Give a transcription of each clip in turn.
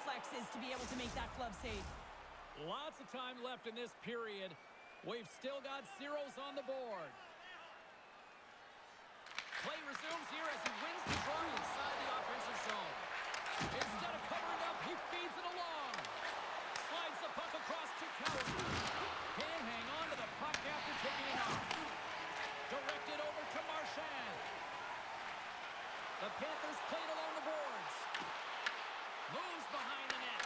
reflexes to be able to make that glove save. Lots of time left in this period. We've still got zeros on the board. Play resumes here as he wins the draw inside the offensive zone. Instead of covering up, he feeds it along. Slides the puck across to Coward. Can't hang on to the puck after taking it off. Directed over to Marchand. The Panthers played along the boards. Moves behind the net.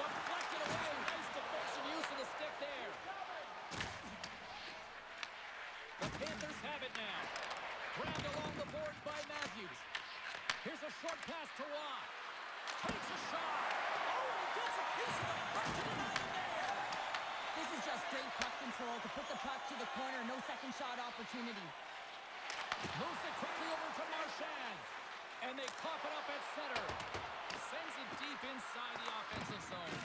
Deflected away. Nice defensive use of the stick there. The Panthers have it now. Grabbed along the boards by Matthews. Here's a short pass to Watt. Takes a shot. Oh, and he gets a piece of the puck to deny him there. This is just great puck control to put the puck to the corner. No second shot opportunity. Moves it quickly over to Marchand. And they cough it up at center. Sends it deep inside the offensive zone.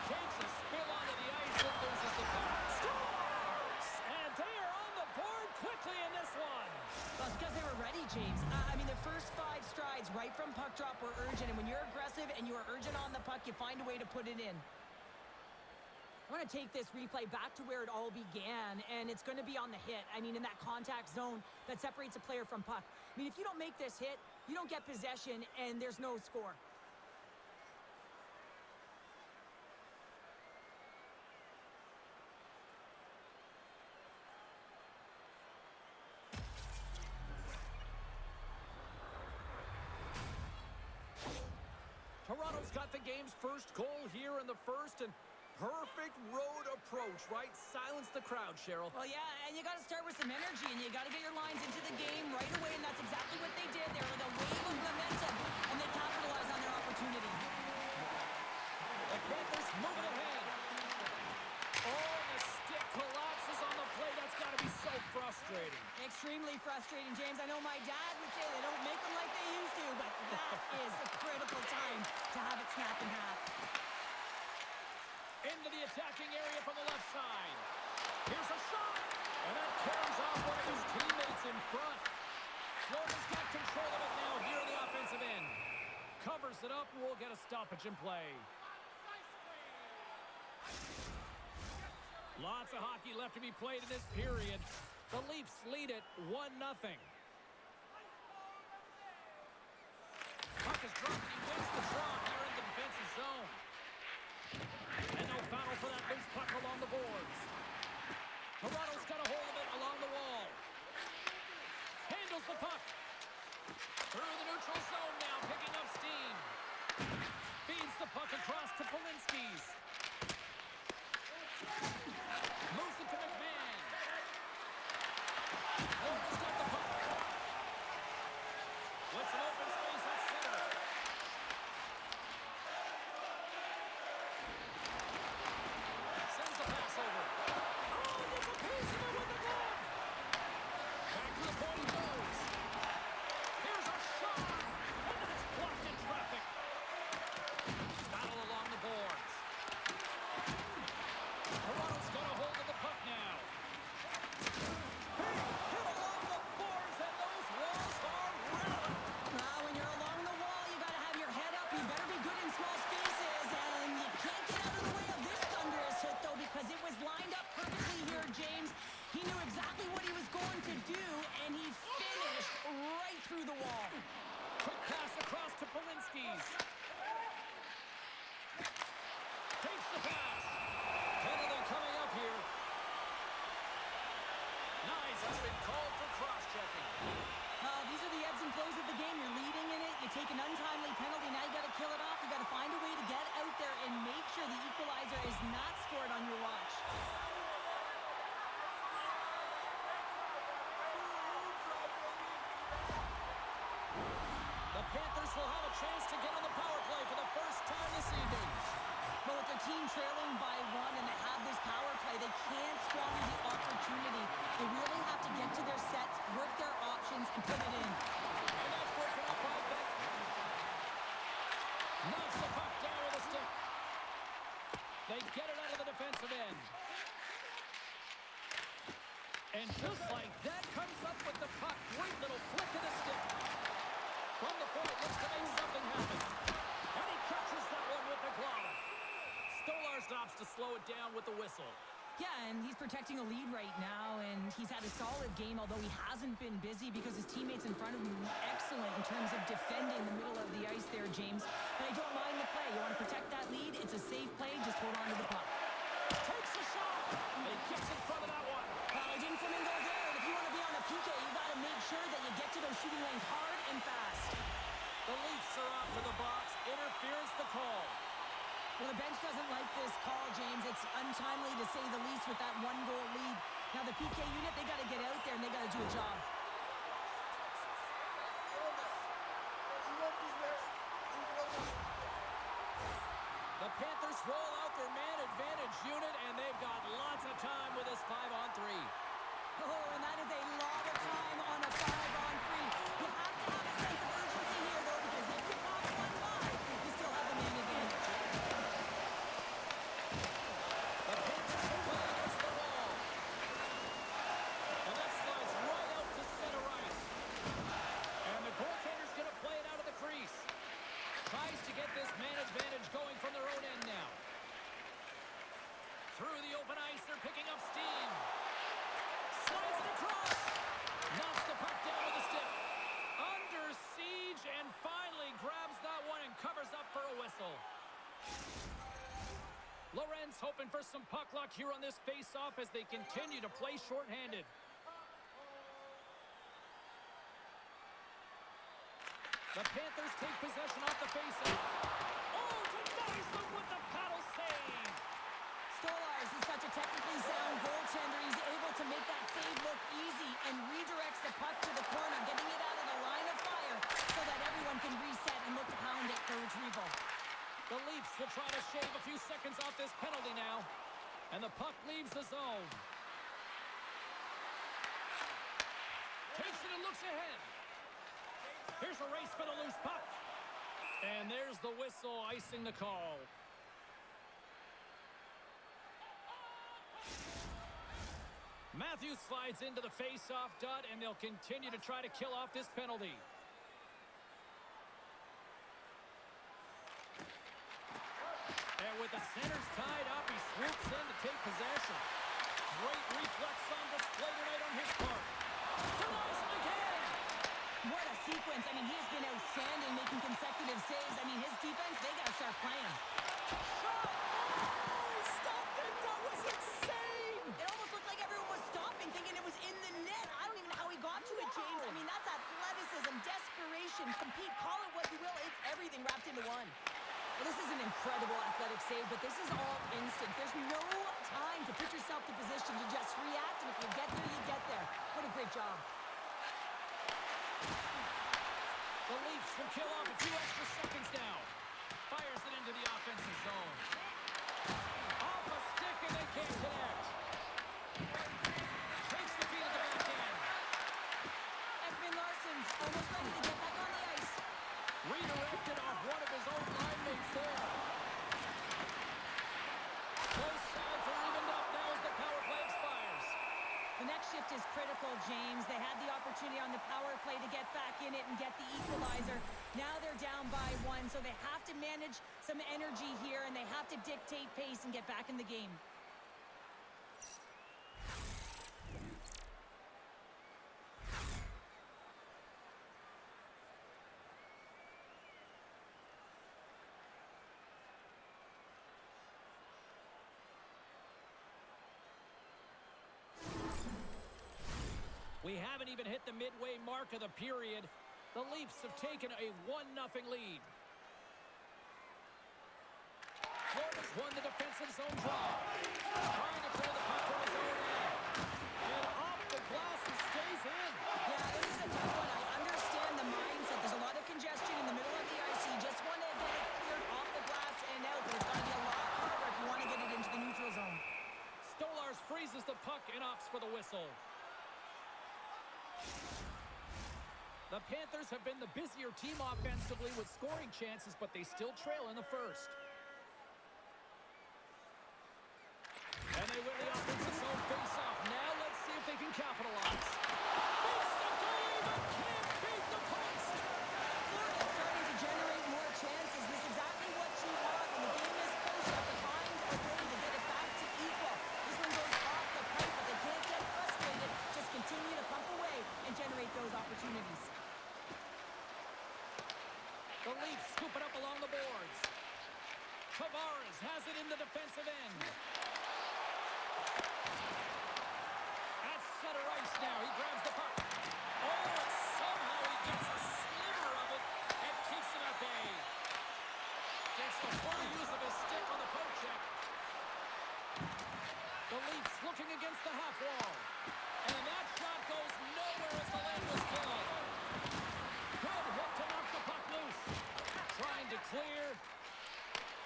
Takes a spill onto the ice and loses the puck. Scores! And they are on the board quickly in this one. Well, it's because they were ready, James. I mean, the first 5 strides right from puck drop were urgent. And when you're aggressive and you are urgent on the puck, you find a way to put it in. I want to take this replay back to where it all began, and it's going to be on the hit. I mean, in that contact zone that separates a player from puck. I mean, if you don't make this hit, you don't get possession, and there's no score. Toronto's got the game's first goal here in the first, and perfect road approach, right? Silence the crowd, Cheryl. Well, yeah, and you got to start with some energy, and you got to get your lines into the game right away, and that's exactly what they did. They were like a wave of momentum, and they capitalized on their opportunity. The Panthers move it ahead. Oh, the stick collapses on the play. That's got to be so frustrating. Extremely frustrating, James. I know my dad would say they don't make them like they used to, but that is a critical time to have it snap in half. Into the attacking area from the left side. Here's a shot. And that carries off one of his teammates in front. Florida's got control of it now here in the offensive end. Covers it up and we'll get a stoppage in play. Lots of hockey left to be played in this period. The Leafs lead it 1-0. Puck is dropped and he wins the draw here in the defensive zone. And no foul for that loose puck along the boards. Toronto's got a hold of it along the wall. Handles the puck. Through the neutral zone now, picking up steam. Feeds the puck across to Polinski's. Moves it to McMahon. Florida's got the puck. What's an open space at center? Sends the pass over. Oh, gets a piece of it with the glove. Back to the point he goes. Here's a shot. And that's blocked in traffic. Battle along the boards. Toronto's got a hold of the puck now. Hit along the boards, and those walls are riddled. When you're along the wall, you got to have your head up. You better be good in small spaces, and you can't get out of the way of this thunderous hit, though, because it was lined up perfectly here, James. He knew exactly what he was going to do, and he finished right through the wall. Quick pass across to Polinski's. Takes the pass. Penalty coming up here. Nice, that's been called for cross-checking. These are the ebbs and flows of the game. You're leading in it. You take an untimely penalty. Now you got to kill it off. You got to find a way to get out there and make sure the equalizer is not scored on your watch. The Panthers will have a chance to get on the power play for the first time this evening. But with their team trailing by 1 and they have this power play, they can't squander the opportunity. They really have to get to their sets, work their options, and put it in. And that's broken up by Beck. Knocks the puck down with a stick. They get it out of the defensive end. And just like that, comes up with the puck. Great little flick of the stick. From the point, looks to make something happen. And he Catches that one with the glove. Stolar stops to slow it down with the whistle. Yeah, and he's protecting a lead right now, and he's had a solid game, although he hasn't been busy because his teammates in front of him were excellent in terms of defending the middle of the ice there, James. But I don't mind the play. You want to protect that lead? It's a safe play. Just hold on to the puck. Takes a shot. And he gets in front of that one. Well, he didn't flamingo there, and if you want to be on a PK, you got to make sure that you get to those shooting lanes hard and fast. The Leafs are off to the box. Interference the call. Well, the bench doesn't like this call, James. It's untimely to say the least with that one-goal lead. Now, the PK unit, they got to get out there, and they got to do a job. The Panthers roll out their man advantage unit, and they've got lots of time with this 5-on-3. Oh, and that is a lot of time on a 5-on-3. You have to have a sense of urgency here, though, because if you pass one by, you still have the man advantage. The Panthers play against the wall. And that slides right out to center ice. And the goaltender's going to play it out of the crease. Tries to get this man advantage going from their own end now. Through the open ice, they're picking up steam. Slides it across. Knocks the puck down with a stick. Under siege and finally grabs that one and covers up for a whistle. Lorenz hoping for some puck luck here on this face-off as they continue to play shorthanded. The Panthers take possession off the face-off. Oh, denies them with the paddle save. Stolarz is such a technically sound goaltender. He's able to make that save look easy and redirects the puck to the corner, getting it out of the line of fire so that everyone can reset and look to pound it for retrieval. The Leafs will try to shave a few seconds off this penalty now. And the puck leaves the zone. Takes it and looks ahead. Here's a race for the loose puck. And there's the whistle icing the call. Matthews slides into the face-off dot, and they'll continue to try to kill off this penalty. And with the centers tied up, he swoops in to take possession. Great reflex on display tonight on his part. Denies him again. What a sequence. I mean, he has been outstanding making consecutive saves. I mean, his defense, they got to start playing. Shot! Oh, stop it! That was insane! It almost looked like everyone was stopping, thinking it was in the net. I don't even know how he got to it, James. I mean, that's athleticism, desperation, compete, call it what you will. It's everything wrapped into one. Well, this is an incredible athletic save, but this is all instant. There's no time to put yourself to position to just react, and if you get there, you get there. What a great job. The Leafs will kill off a few extra seconds now. Fires it into the offensive zone. Off a stick, and they can't connect. Takes the feed at the back end. Ekman Larsson's almost ready to get back on the ice. Redirected off one of his own line mates there. Both sides are evened up now as the power play expires. The next shift is critical, James. They had the opportunity on the power play to get back in it and get the equalizer. Now they're down by one, so they have to manage some energy here, and they have to dictate pace and get back in the game. We haven't even hit the midway mark of the period. The Leafs have taken a 1-0 lead. Florida's won the defensive zone draw. Trying to clear the puck from his own end. And off the glass and stays in. Yeah, this is a tough one. I understand the mindset. There's a lot of congestion in the middle of the ice. You just want to get it cleared off the glass and out, but it's got to be a lot harder if you want to get it into the neutral zone. Stolarz freezes the puck and opts for the whistle. The Panthers have been the busier team offensively with scoring chances, but they still trail in the first. And they win the offensive zone face-off. Now let's see if they can capitalize. It's the game and can't beat the points. Florida's starting to generate more chances. This is exactly what Tavares has it in the defensive end. At center ice now. He grabs the puck. Oh, and somehow he gets a sliver of it and keeps it at bay. Gets the full use of his stick on the poke check. The Leafs looking against the half wall. And that shot goes nowhere as the lane was filled. Good hit to knock the puck loose. Trying to clear.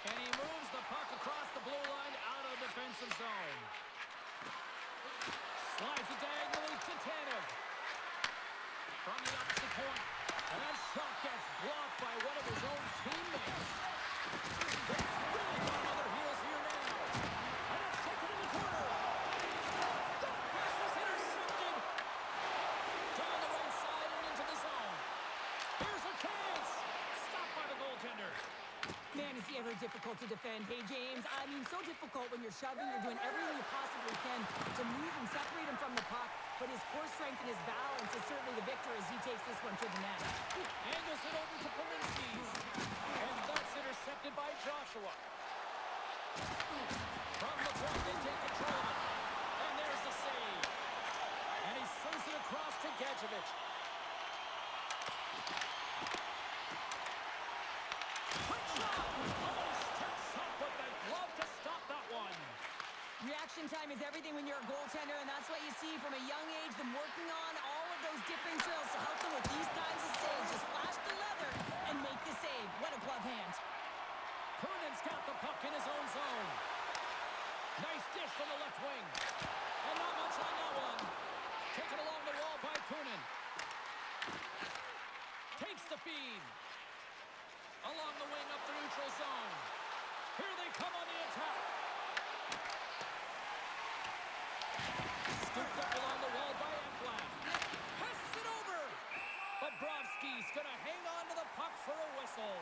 And he moves the puck across the blue line out of the defensive zone. Slides it diagonally to Tanev. From the opposite point. And that shot gets blocked by one of his own teammates. That's really got on their heels here now. And it's taken in the corner. That pass is intercepted. Down the right side and into the zone. Here's a chance. Stopped by the goaltender. Man, is he ever difficult to defend. Hey, James, I mean, so difficult when you're shoving. You're doing everything you possibly can to move and separate him from the puck. But his core strength and his balance is certainly the victor as he takes this one to the net. Angles it over to Pominskis. And that's intercepted by Joshua. From the point, they take control of it. And there's the save. And he sends it across to Gadjevich. Quick shot! Oh, he steps up with the glove to stop that one. Reaction time is everything when you're a goaltender, and that's what you see from a young age, them working on all of those different drills to help them with these kinds of saves. Just flash the leather and make the save. What a glove hand. Kunin's got the puck in his own zone. Nice dish from the left wing. And not much on that one. Taken along the wall by Kunin. Takes the feed. Along the wing up the neutral zone. Here they come on the attack. Scooped up along the wall by Ekblad. Passes it over. Bobrovsky's going to hang on to the puck for a whistle.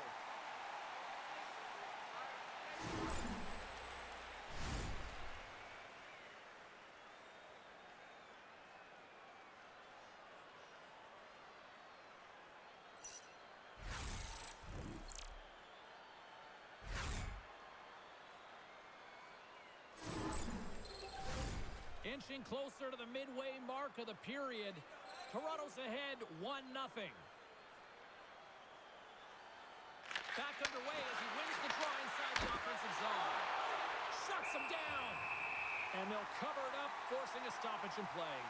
Inching closer to the midway mark of the period. Toronto's ahead 1-0. Back underway as he wins the draw inside the offensive zone. Shuts him down. And they'll cover it up, forcing a stoppage in play.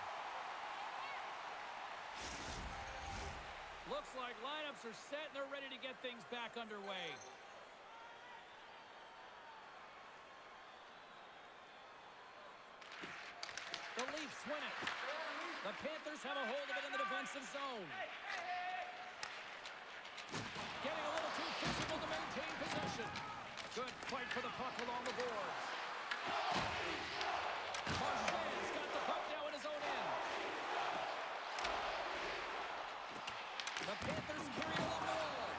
Looks like lineups are set and they're ready to get things back underway. The Leafs win it. The Panthers have a hold of it in the defensive zone. Getting a little too physical to maintain possession. Good fight for the puck along the boards. Marchand's got the puck now in his own end. The Panthers carry it along the wall.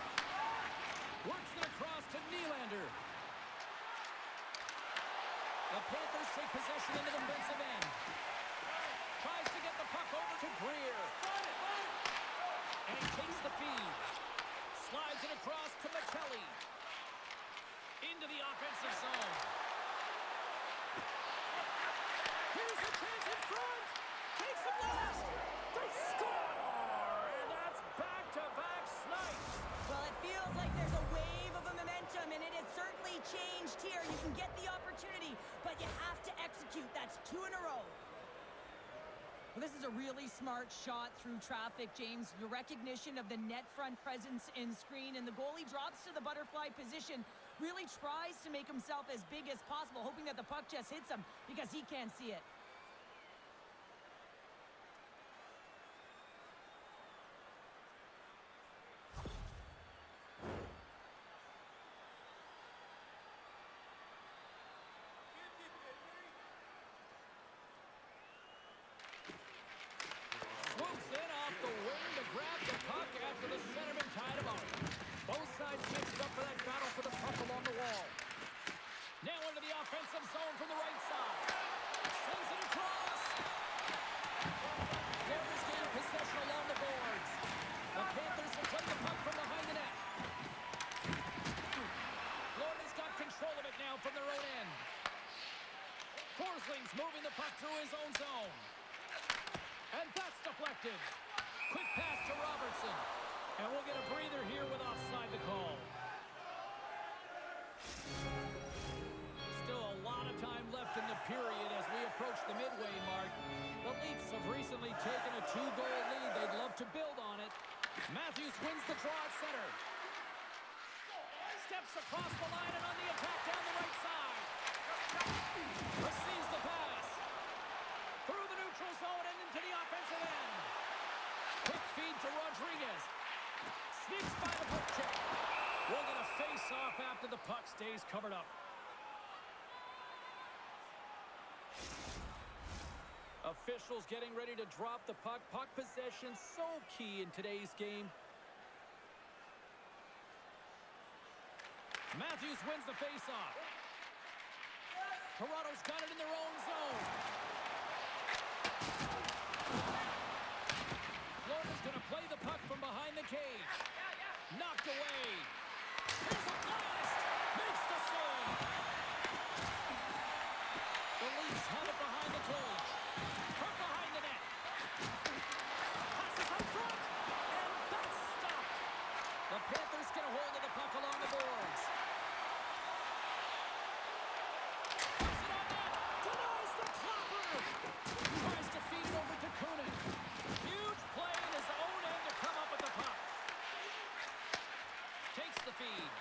Works it across to Nylander. The Panthers take possession in the defensive end. Tries to get the puck over to Greer. And he takes the feed. Slides it across to McKelly. Into the offensive zone. Here's a chance in front. Takes a blast. They score. And that's back-to-back snipes. Well, it feels like there's a wave of a momentum, and it has certainly changed here. You can get the opportunity, but you have to execute. That's 2 in a row. Well, this is a really smart shot through traffic, James. The recognition of the net front presence in screen, and the goalie drops to the butterfly position, really tries to make himself as big as possible, hoping that the puck just hits him because he can't see it. Swoops in off the wing to grab the puck after the centerman tied him up. Both sides mixed up for that battle for the puck along the wall. Now into the offensive zone from the right side. Sends it through his own zone. And that's deflected. Quick pass to Robertson. And we'll get a breather here with offside the call. Still a lot of time left in the period as we approach the midway mark. The Leafs have recently taken a 2-goal lead. They'd love to build on it. Matthews wins the draw at center. Steps across the line and on the attack down the right side. Receives the pass. Through the neutral zone and into the offensive end. Quick feed to Rodriguez. Sneaks by the poke check. We'll get a face-off after the puck stays covered up. Officials getting ready to drop the puck. Puck possession so key in today's game. Matthews wins the face-off. Toronto's got it in their own zone. Florida's going to play the puck from behind the cage. Knocked away. Here's a blast. Makes the save. The Leafs have it behind the cage. From behind the net. Passes up front. And that's stopped. The Panthers get a hold of the puck along the boards. Puts it on net. Denies the clopper. Tries to feed it over to Kunin. Huge play in his own end to come up with the puck. Takes the feed.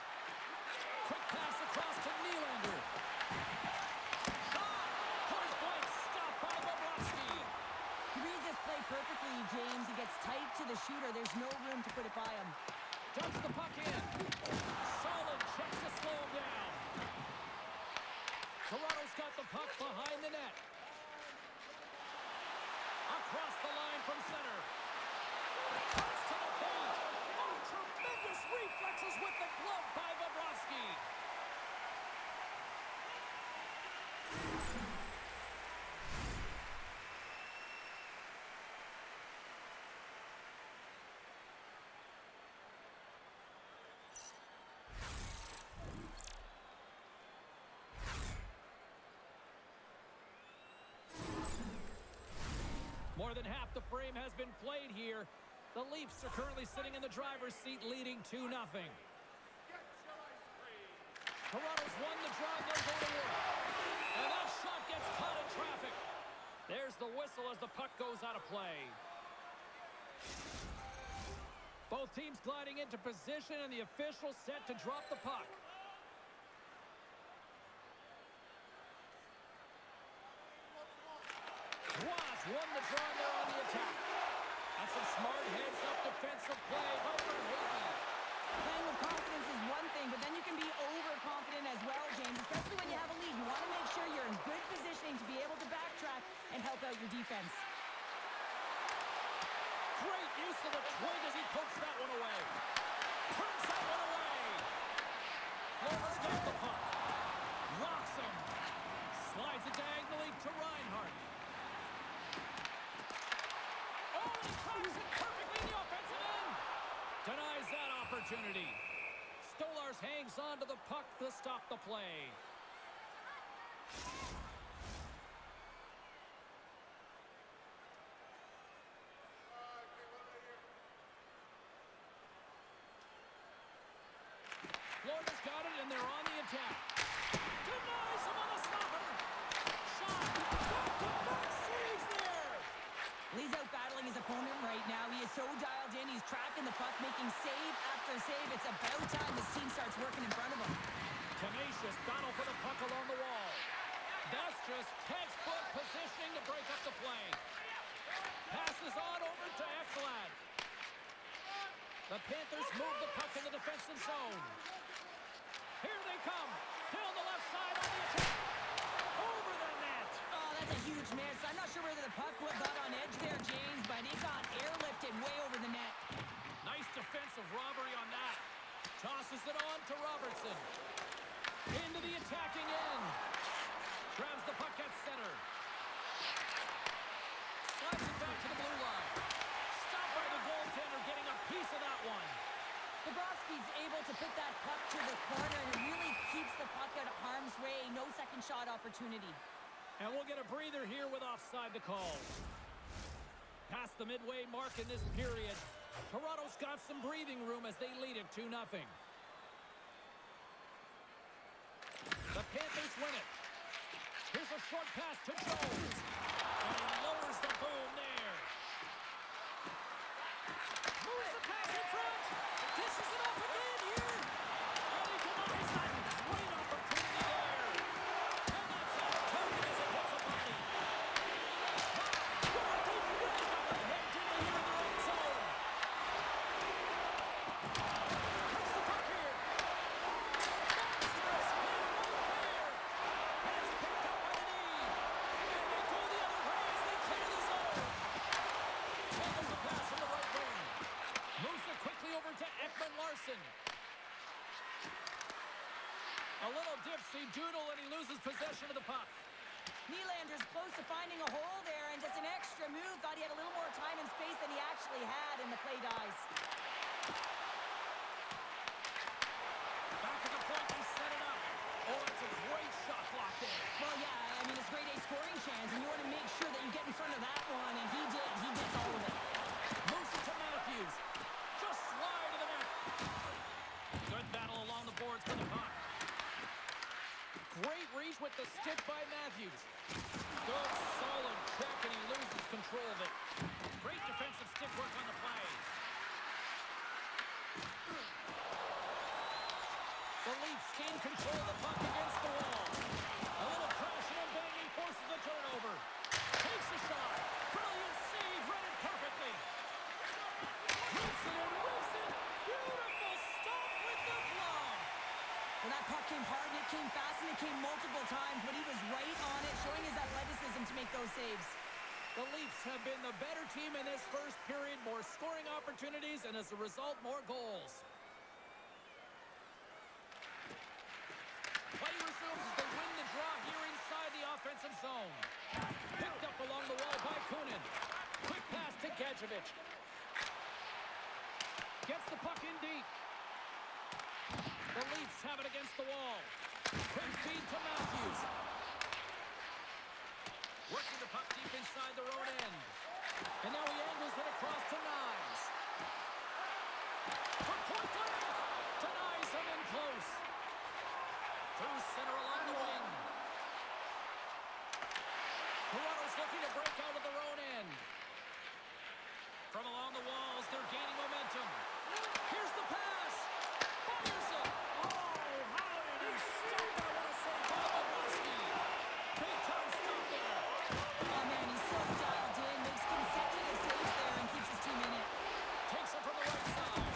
Quick pass across to Nylander. Perfectly, James. He gets tight to the shooter. There's no room to put it by him. Dumps the puck in. Solid check to slow him down. Toronto's got the puck behind the net. Across the line from center. Cuts to the paint. Oh, tremendous reflexes with the glove by Bobrovsky. More than half the frame has been played here. The Leafs are currently sitting in the driver's seat, leading 2-0. Toronto's won the draw, and they'll go to work. And that shot gets caught in traffic. There's the whistle as the puck goes out of play. Both teams gliding into position, and the official set to drop the puck. Won the draw there on the attack. That's some smart heads-up defensive play by Verhaeghe. Playing with confidence is one thing, but then you can be overconfident as well, James, especially when you have a lead. You want to make sure you're in good positioning to be able to backtrack and help out your defense. Great use of the twig as he pokes that one away. Turns that one away. Florida's got the puck. Rocks him. Slides it diagonally to Reinhart. Cracks it perfectly in the offensive end. Denies that opportunity. Stolarz hangs on to the puck to stop the play. Florida's got it, and they're on the attack. Denies him on the stopper. Shot. Back-to-back saves there. Lee's out battling his opponent right now. He is so dialed in. He's tracking the puck, making save after save. It's about time this team starts working in front of him. Tenacious battle for the puck along the wall. That's just textbook positioning to break up the play. Passes on over to Ekblad. The Panthers move the puck in the defensive zone. Here they come. Down the left side on the attack. Over the net. Oh, that's a huge miss. I'm not sure whether the puck got on edge there, James, but it got airlifted way over the net. Nice defensive robbery on that. Tosses it on to Robertson. Into the attacking end. Grabs the puck at center. Slides it back to the blue line. Stopped by the goaltender, getting a piece of that one. Bobrovsky's able to put that puck to the corner, and it really keeps the puck out of harm's way. No second shot opportunity. And we'll get a breather here with offside the call. Past the midway mark in this period. Toronto's got some breathing room as they lead it 2-0. The Panthers win it. Here's a short pass to Jones. And he lowers the boom there. Moves the pass in front. Dishes it off again here. And he denies that. Great opportunity there. And that's off target as it hits a body. My God, they really got the head didn't here in their own zone. Cuts the puck here. Monstrous hit right there. And it's picked up by the knee. And they go the other way as they clear the zone. Handles the pass from the right wing. Moves it quickly over to Ekman Larson. A little dipsy doodle and he loses possession of the puck. Nylander's close to finding a hole there, and just an extra move. Thought he had a little more time and space than he actually had, and the play dies. Back at the point, they set it up. Oh, it's a great shot block there. Well, yeah, I mean, it's grade A scoring chance, and you want to make sure that you get in front of that one, and he did. He gets all of it. Moves it to Matthews. Just slide to the net. Good battle along the boards for the puck. Great reach with the stick by Matthews. Good solid check, and he loses control of it. Great defensive stick work on the play. The Leafs gain control of the puck against the wall. A little crashing and banging forces the turnover. Takes a shot. Brilliant save, read it perfectly. Hits it and whips it. Beautiful stop with the glove. Well, that puck came hard, and it came fast, and it came multiple times, but he was right on it, showing his athleticism to make those saves. The Leafs have been the better team in this first period. More scoring opportunities, and as a result, more goals. Play resumes as they win the draw here inside the offensive zone. Picked up along the wall by Kunin. Quick pass to Gadjevich. Gets the puck in deep. The Leafs have it against the wall. Quick feed to Matthews. Working the puck deep inside their own end. And now he angles it across to Nyes. For point blank. To Nyes and in close. Through center along the wing. Toronto's looking to break out of their own end. From along the walls, they're gaining momentum. Here's the pass. Fires it. Oh, how did he stop that? What a save by Bobrovsky. Big time stop there. Oh, man, he's so dialed in, makes consecutive saves there, and keeps his team in it. Takes it from the right side.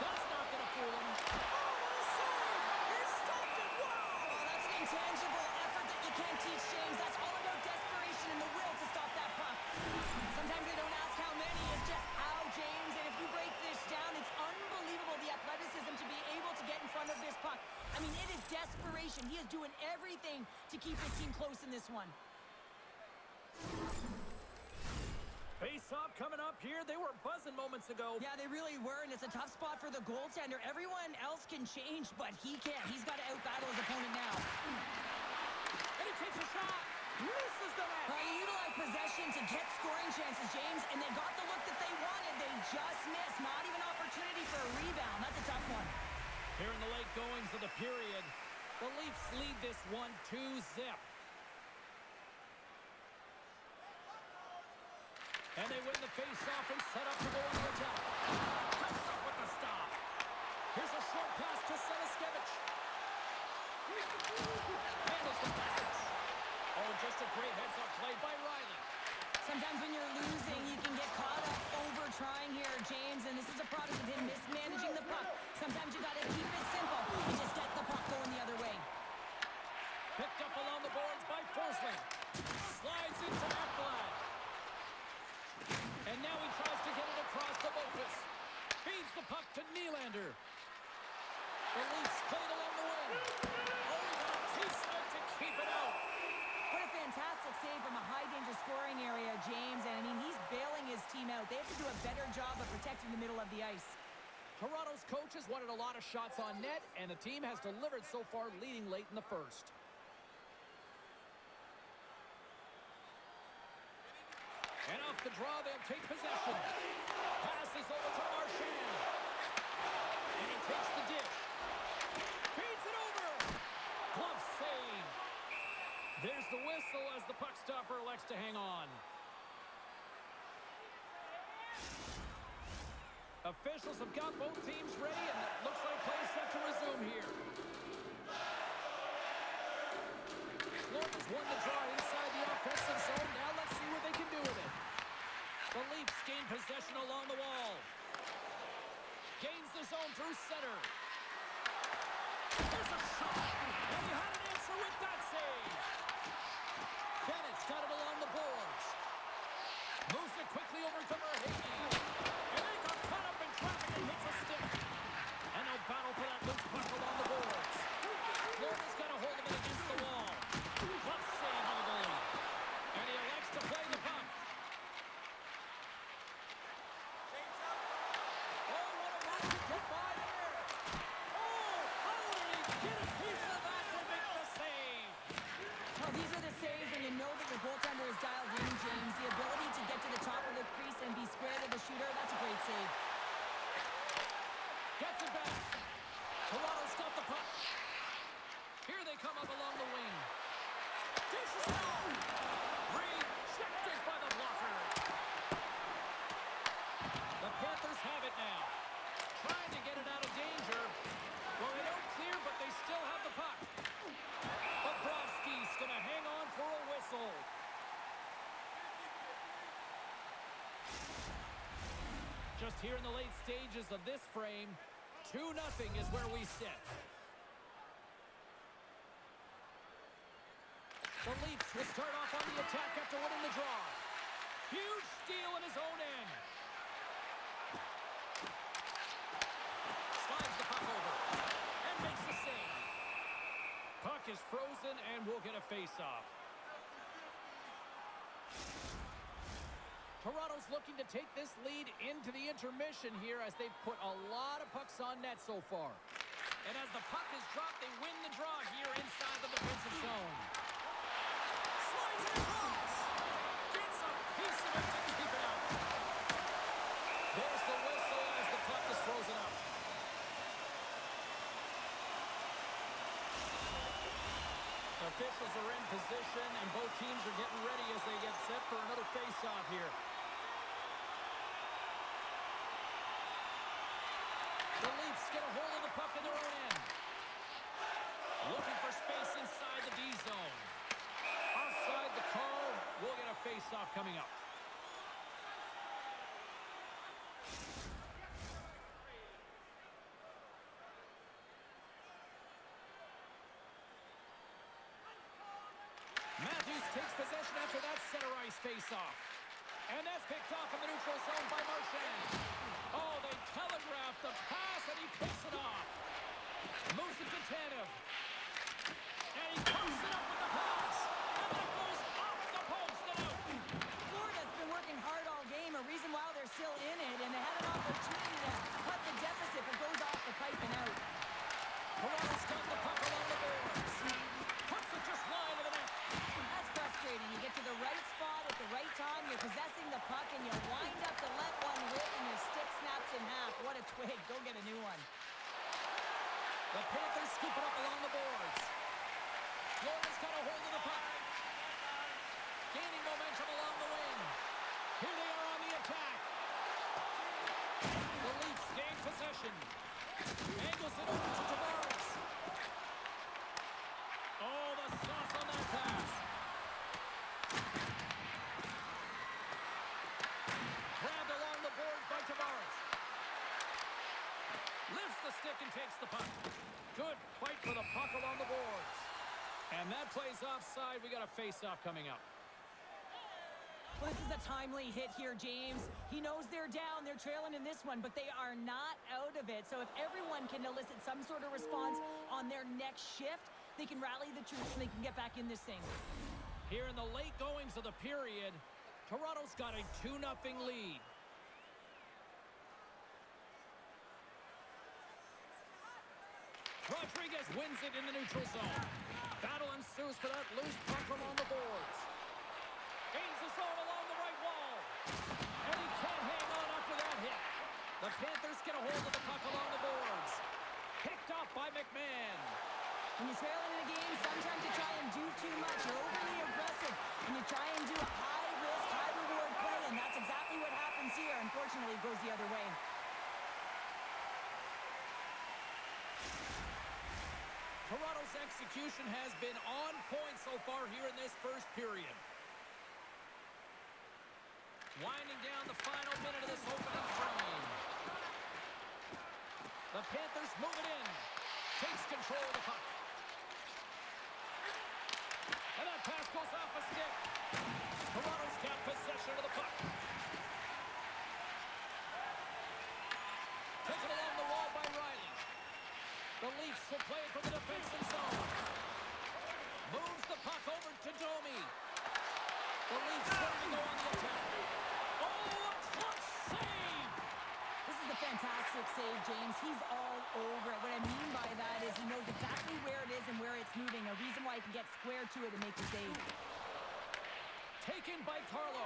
That's not going to fool him. Oh, what a save. He stopped it. Wow. Oh, that's an intangible effort that you can't teach, James. That's all about desperation and the will to stop that puck. Sometimes they don't ask how many, it's just how, James. And if you break this down, it's unbelievable the athleticism to be able to get in front of this puck. I mean, it is desperation. He is doing everything to keep his team close in this one. Face-off coming up here. They were buzzing moments ago. Yeah, they really were, and it's a tough spot for the goaltender. Everyone else can change, but he can't. He's got to out-battle his opponent now. And he takes a shot. Misses the net. He utilized possession to get scoring chances, James, and they got the look that they wanted. They just missed. Not even opportunity for a rebound. That's a tough one. Here in the late goings of the period, the Leafs lead this one 2-0. And they win the face-off and set up to go to the attack. Comes up with the stop. Here's a short pass to Selaskevich. Handles the pass. Oh, just a great heads-up play by Riley. Sometimes when you're losing, you can get caught up over trying here, James, and this is a product of him mismanaging the puck. Sometimes you got to keep it simple and just get the puck going the other way. Picked up along the boards by Forsling. Slides into Ekblad. And now he tries to get it across to Bokus. Feeds the puck to Nylander. The Leafs played along the wing. Oh, he got a piece of it to keep it out. What a fantastic save from a high-danger scoring area, James. And, I mean, he's bailing his team out. They have to do a better job of protecting the middle of the ice. Toronto's coaches wanted a lot of shots on net, and the team has delivered so far, leading late in the first. And off the draw, they'll take possession. Passes over to Marchand. And he takes the dish. Feeds it over. Glove save. There's the whistle as the puck stopper elects to hang on. Officials have got both teams ready, and it looks like play set to resume here. Florida's won the draw inside the offensive zone. Now let's see what they can do with it. The Leafs gain possession along the wall. Gains the zone through center. There's a shot, and he had an answer with that save. Bennett's got it along the boards. Moves it quickly over to Verhaeghe. And they got caught up in traffic and hits a stick. And they'll battle for that loose puck along the boards. Florida's got a hold of it against the wall. Glove save on the goalie. And he elects to play the puck. Oh, what a move to get by there. Oh, how did he get a piece of that to make the save? Well, these are the saves when you know that your goaltender is dialed in, James. The ability to get to the top of the crease and be square to the shooter, that's a great save. Gets it back. Toronto's got the puck. Here they come up along the wing. Dishes it off. Rejected by the blocker. The Panthers have it now. Trying to get it out of danger. Well, they don't clear, but they still have the puck. Bobrovsky's going to hang on for a whistle. Just here in the late stages of this frame, 2-0 is where we sit. The Leafs will start off on the attack after winning the draw. Huge steal in his own end. Slides the puck over and makes the save. Puck is frozen and we'll get a face-off. Toronto's looking to take this lead into the intermission here as they've put a lot of pucks on net so far. And as the puck is dropped, they win the draw here inside the defensive zone. Slides it across. Gets a piece of it to keep it out. There's the whistle as the puck is frozen up. Officials are in position, and both teams are getting ready as they get set for another face-off here. The Leafs get a hold of the puck in their own end. Looking for space inside the D zone. Offside the call. We'll get a face-off coming up. Matthews takes possession after that center ice face-off. And that's picked off in the neutral zone by Marchand. Oh, they telegraphed the pass, and he picks it off. Moves it to Tanev. And he comes it up with the pass. And that goes off the post and out. Florida's been working hard all game, a reason why they're still in it, and they had an opportunity to cut the deficit, but goes off the pipe and out. Toronto's got the puck along the boards. Puts it just wide of the net. That's frustrating. You get to the right spot at the right time, you're possessing the puck, and you wind up to let one rip, and your stick snaps in half. What a twig. Go get a new one. The Panthers scoop it up along the boards. Florida's got a hold of the puck. Gaining momentum along the wing. Here they are on the attack. The Leafs gain possession. Angles it over to Tavares. Oh, the sauce on that pass. Grabbed along the boards by Tavares. Lifts the stick and takes the puck. Good fight for the puck along the boards. And that plays offside. We got a face-off coming up. Well, this is a timely hit here, James. He knows they're down. They're trailing in this one, but they are not out of it. So if everyone can elicit some sort of response on their next shift, they can rally the troops and they can get back in this thing. Here in the late goings of the period, Toronto's got a 2-0 lead. Rodriguez wins it in the neutral zone. Battle ensues for that loose puck along the boards. Gains the zone along the right wall. get a hold of the puck along the boards. Picked off by McMahon. When you're trailing in a game, sometimes you try and do too much. You're overly aggressive, and you try and do a high-risk, high-reward play, and that's exactly what happens here. Unfortunately, it goes the other way. Toronto's execution has been on point so far here in this first period. Winding down the final minute of this opening frame. The Panthers move it in. Takes control of the puck. And that pass goes off a stick. Toronto's got possession of the puck. Taken along the wall by Riley. The Leafs will play it for the defensive zone. Moves the puck over to Domi. The Leafs ready to go on the attack. Oh, a clutch save! This is a fantastic save, James. He's all over it. What I mean by that is he knows exactly where it is and where it's moving. A reason why he can get square to it and make the save. Taken by Carlo.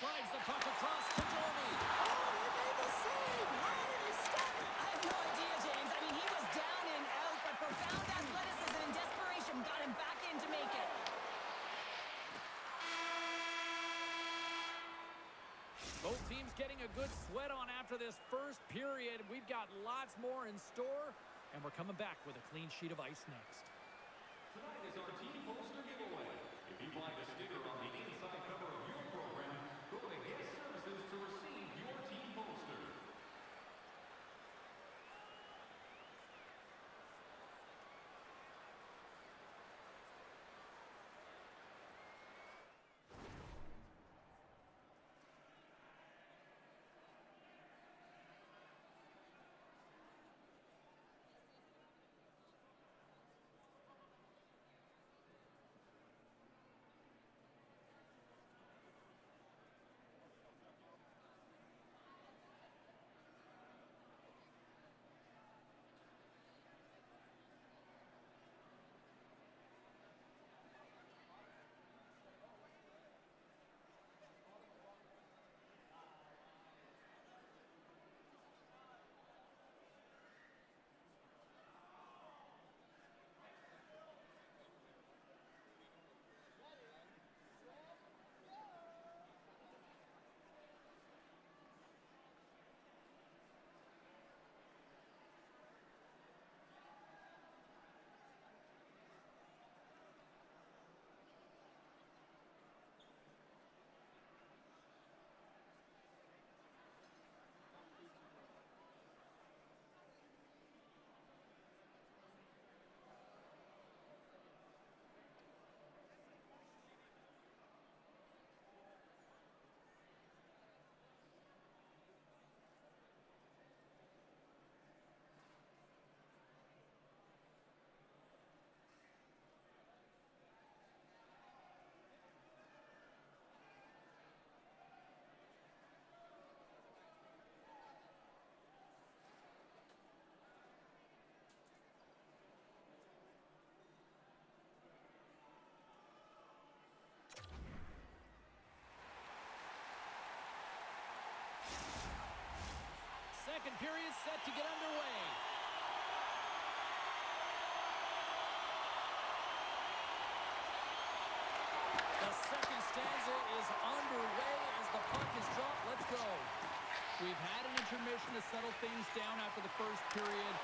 Slides the puck across to Domi. Oh, he made the save! How did he stop it? I have no idea, James. I mean, he was down and out, but profound athleticism and desperation got him back in to make it. Both teams getting a good sweat on after this first period. We've got lots more in store, and we're coming back with a clean sheet of ice next. Tonight is our team poster giveaway. If you find a sticker on the inside cover of your program, go to Guest Services to receive your team poster. Second period set to get underway. The second stanza is underway as the puck is dropped. Let's go. We've had an intermission to settle things down after the first period.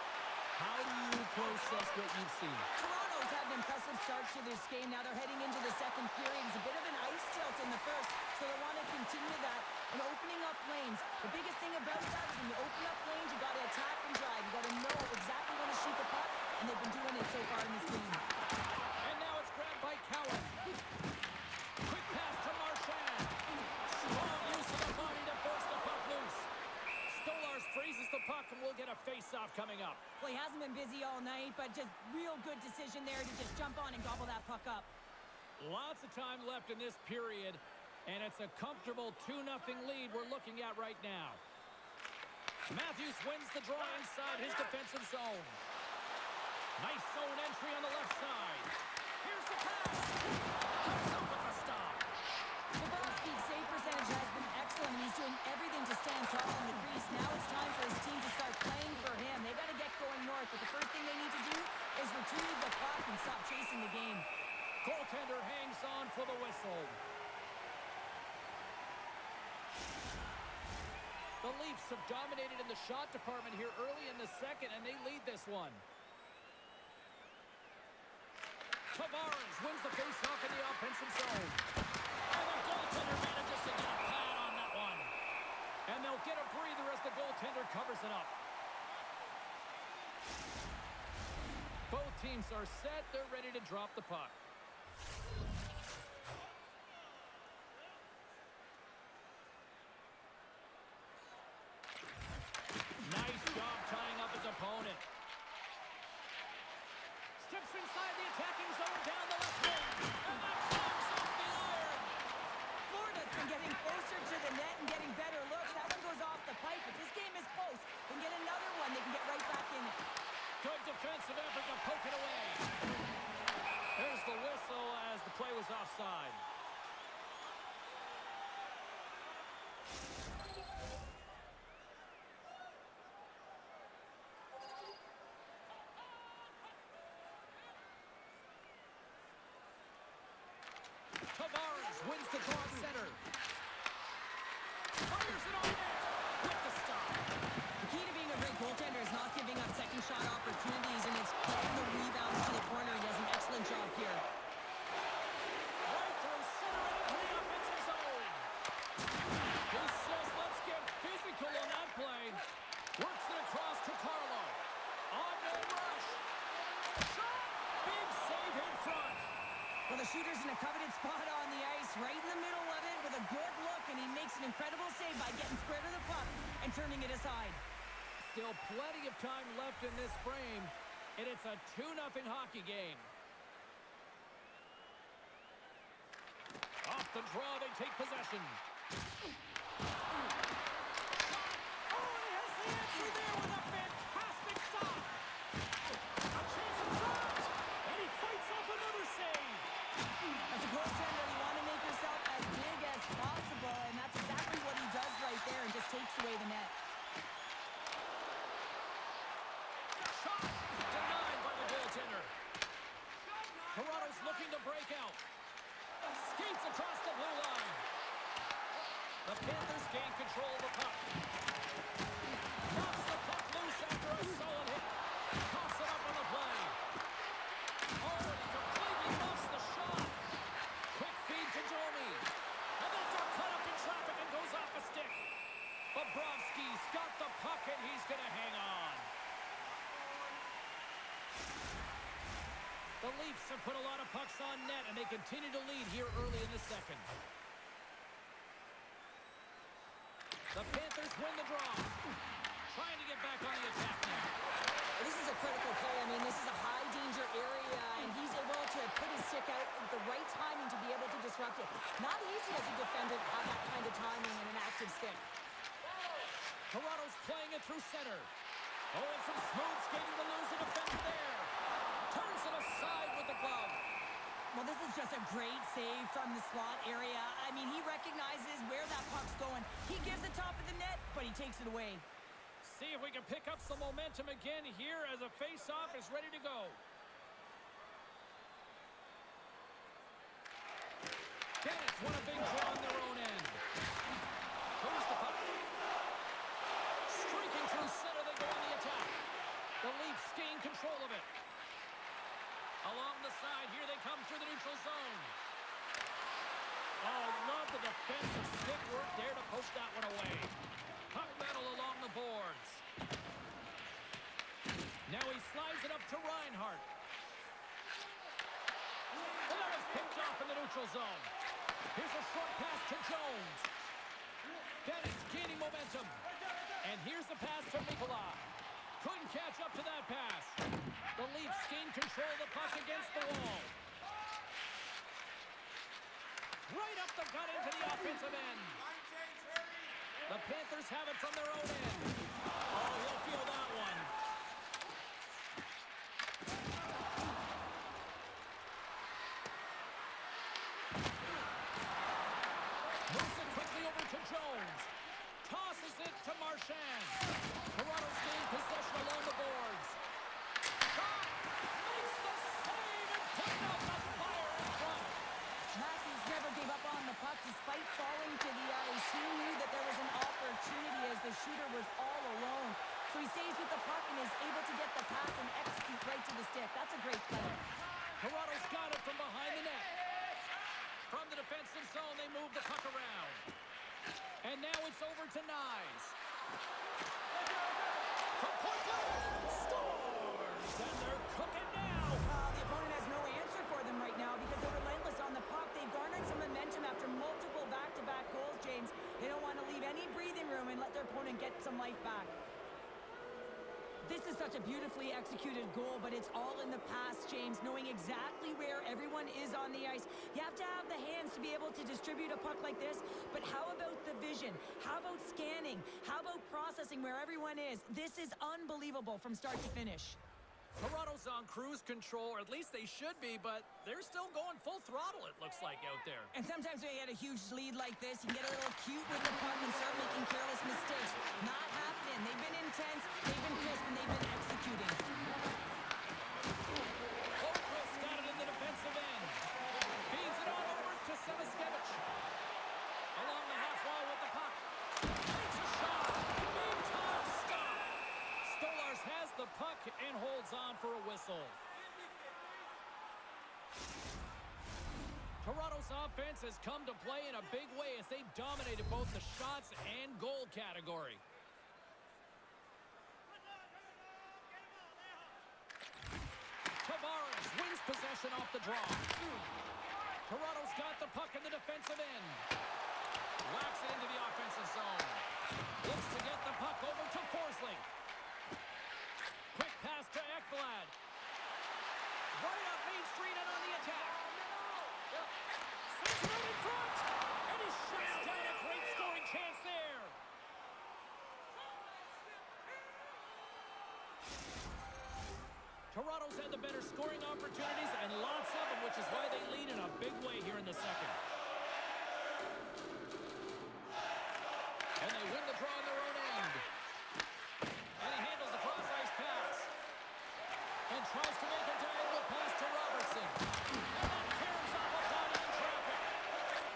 How do you process what you've seen? Toronto's had an impressive start to this game. Now they're heading into the second period. It's a bit of an ice tilt in the first, so they want to continue that and opening up lanes. The biggest thing about that is when you open up lanes, you got to attack and drive. You got to know exactly when to shoot the puck, and they've been doing it so far in this game. And now it's grabbed by Cowan. Quick pass to Marchand. Strong use of the body to force the puck loose. Stolarz freezes the puck, and we'll get a face-off coming up. Well, he hasn't been busy all night, but just real good decision there to just jump on and gobble that puck up. Lots of time left in this period, and it's a comfortable 2-0 lead we're looking at right now. Matthews wins the draw inside his defensive zone. Nice zone entry on the left side. Here's the pass. Comes up with a stop. The ball speed save percentage has been excellent, and he's doing everything to stand tall in the crease. Now it's time Leafs have dominated in the shot department here early in the second, and they lead this one. Tavares wins the faceoff in the offensive zone. And the goaltender manages to get a pad on that one. And they'll get a breather as the goaltender covers it up. Both teams are set. They're ready to drop the puck. Nice job tying up his opponent. Steps inside the attacking zone down the left wing. And that clanks off the iron. Florida's been getting closer to the net and getting better looks. That one goes off the pipe, but this game is close. They can get another one. They can get right back in it. Good defensive effort to poke it away. There's the whistle as the play was offside. Tavares wins the draw at center. Fires it on net with the stop. The key to being a great goaltender is not giving up second shot opportunities, and it's playing the rebounds to the corner. He does an excellent job here. Right through center and into the offensive zone. He says, let's get physical on that play. Works it across to Carlo. On no rush. Shot! Big save in front. Well, the shooter's in a coveted spot on the ice, right in the middle of it with a good look, and he makes an incredible save by getting square to the puck and turning it aside. Still plenty of time left in this frame, and it's a 2-0 hockey game. Off the draw, they take possession. Oh, and he has the answer there with a fantastic stop. A chance in front, and he fights off another save. As a goaltender, you want to make yourself as big as possible, and that's exactly what he does right there and just takes away the net. Shot denied by the goaltender. Toronto's looking to break out. Skates across the blue line. The Panthers gain control of the puck. Knocks the puck loose after a solid hit. Toss it up on the play. Oh, he completely muffs the shot. Quick feed to Domi. And then got cut up in traffic and goes off a stick. Bobrovsky's got the puck and he's going to hang on. The Leafs have put a lot of pucks on net, and they continue to lead here early in the second. The Panthers win the draw. Trying to get back on the attack now. This is a critical play. I mean, this is a high-danger area, and he's able to put his stick out at the right timing to be able to disrupt it. Not easy as a defender to have that kind of timing and an active stick. Toronto's playing it through center. Oh, and some smooth skating to lose a defender there. Turns it aside with the glove. Well, this is just a great save from the slot area. I mean, he recognizes where that puck's going. He gives the top of the net, but he takes it away. See if we can pick up some momentum again here as a face-off is ready to go. Bennett's won a big draw on their own end. Here's the puck. Streaking through center, they go on the attack. The Leafs gain control of it. Along the side, here they come through the neutral zone. Oh, love the defensive stick work there to poke that one away. Puck battle along the boards. Now he slides it up to Reinhart. And that was picked off in the neutral zone. Here's a short pass to Jones. Bennett's gaining momentum. And here's the pass to Nicola. Couldn't catch up to that pass. The Leafs gain control of the puck against the wall. Right up the gut into the offensive end. The Panthers have it from their own end. Oh, he'll feel that one. Moves it quickly over to Jones. Tosses it to Marchand. Toronto's gained possession along the boards. Shot! Makes the save and putting out the fire in front. Matthews never gave up on the puck despite falling to the ice. He knew that there was an opportunity as the shooter to Nyes. From point blank, scores! And they're cooking now. The opponent has no answer for them right now because they're relentless on the puck. They garnered some momentum after multiple back-to-back goals, James. They don't want to leave any breathing room and let their opponent get some life back. This is such a beautifully executed goal, but it's all in the pass, James, knowing exactly where everyone is on the ice. You have to have the hands to be able to distribute a puck like this, but how about the vision? How about scanning? How about processing where everyone is? This is unbelievable from start to finish. Toronto's on cruise control, or at least they should be, but they're still going full throttle, it looks like, out there. And sometimes when you get a huge lead like this, you can get a little cute with the puck and start making careless mistakes. Not happening. They've been intense, they've been crisp, and they've been executing. Horquist got it in the defensive end. Feeds it on over to Semiskevich. Along the half wall with the puck. Takes a shot. Big time stop. Stolarz has the puck and holds on for a whistle. Toronto's offense has come to play in a big way as they dominated both the shots and goal category. Tavares wins possession off the draw. Toronto's got the puck in the defensive end. Whacks it into the offensive zone. Looks to get the puck over to Forsling. Quick pass to Ekblad. Right up Main Street and on the attack. Sends it out in front. And he shuts down a great scoring chance there. Toronto's had the better scoring opportunities and lots of them, which is why they lead in a big way here in the second. And they win the draw on their own end. And he handles the cross-ice pass. And tries to make a diagonal pass to Robertson. And that caroms off a body in traffic.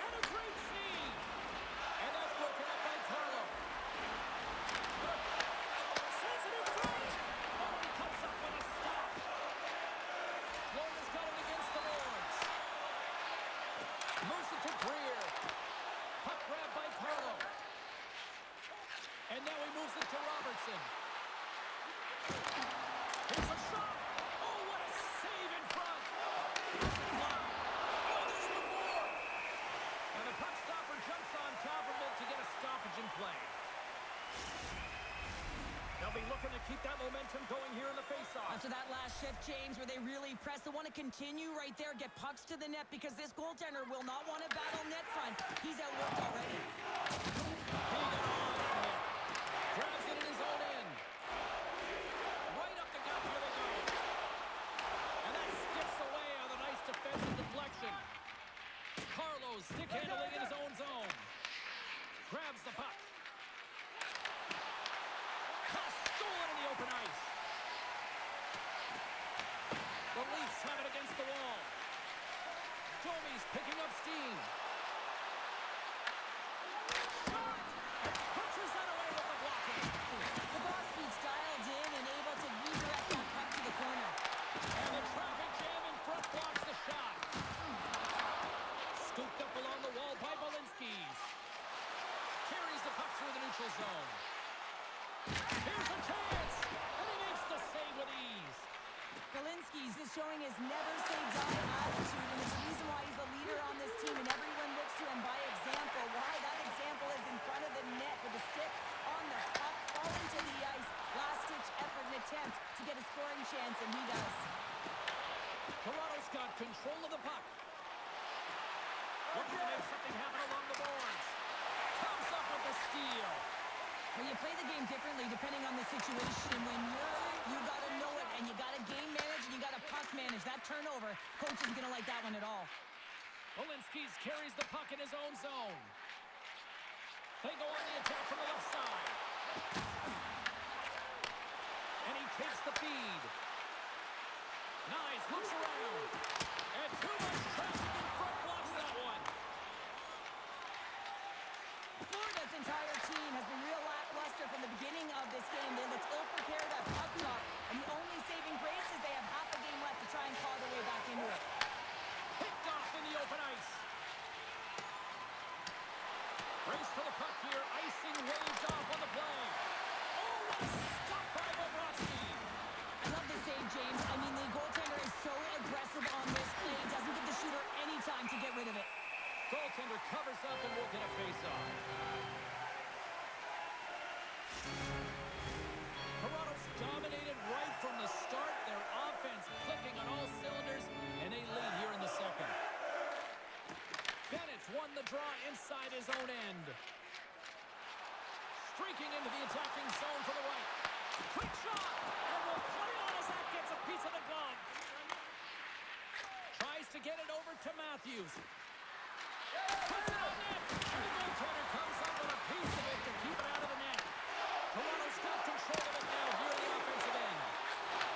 And a great save. And that's broken up by Carlo. Sends it in front. Oh, he comes up with a stop. Florida's got it against the Lords. Moves it to Greer. Puck grab by Carlo. And now he moves it to Robertson. Here's a shot. Oh, what a save in front. Here's a fly. Oh, there's one more. And the puck stopper jumps on top of it to get a stoppage in play. They'll be looking to keep that momentum going here in the faceoff. After that last shift, James, where they really press, they want to continue right there, get pucks to the net, because this goaltender will not want to battle net front. He's outworked already. He got all in here. Grabs it in his own end. Right up the gut, here they go. And that skips away on a nice defensive deflection. Carlos stick handling in his own zone. Grabs the puck. Pass stolen in the open ice. The Leafs have it against the wall. Domi's picking up steam. Shot! Punches that away with the blocking. Bobrovsky's dialed in and able to redirect that puck to the corner. And the traffic jam in front blocks the shot. Scooped up along the wall by Balinskis. Carries the puck through the neutral zone. Here's a chance! And he makes the save with ease. Balinskis is showing his never-say-die attitude, and it's the reason why he's the leader on this team, and everyone looks to him by example. Why? That example is in front of the net with a stick on the puck, falling to the ice. Last-ditch effort and attempt to get a scoring chance, and he does. Toronto's got control of the puck. Looking to make something happen along the boards. Comes up with the steal. Well, you play the game differently depending on the situation. When you got to know it, and you got to game manage, and you got to puck manage. That turnover, coach isn't going to like that one at all. Balinskis carries the puck in his own zone. They go on the attack from the left side. And he takes the feed. Nice, looks around. And too much traffic in front blocks that one. Florida's entire team has been real lackluster from the beginning of this game. They looked ill-prepared at puck drop, and the only saving grace is they have half a game left to try and claw their way back into it. Picked off in the open ice. Race for the puck here. Icing waved off on the play. Oh, what a stop by Bobrovsky. I love the save, James. I mean, the goaltender is so aggressive on this play. He doesn't give the shooter any time to get rid of it. Goaltender covers up and will get a face-off. Toronto's dominated right from the start. Their offense clicking on all cylinders, and they lead here in the second. Bennett's won the draw inside his own end. Streaking into the attacking zone for the right. Quick shot! And will play on as that gets a piece of the glove. Tries to get it over to Matthews. Puts it on net. And the goaltender comes up with a piece of it to keep it out of the net. Toronto's got control of it now here at the offensive end.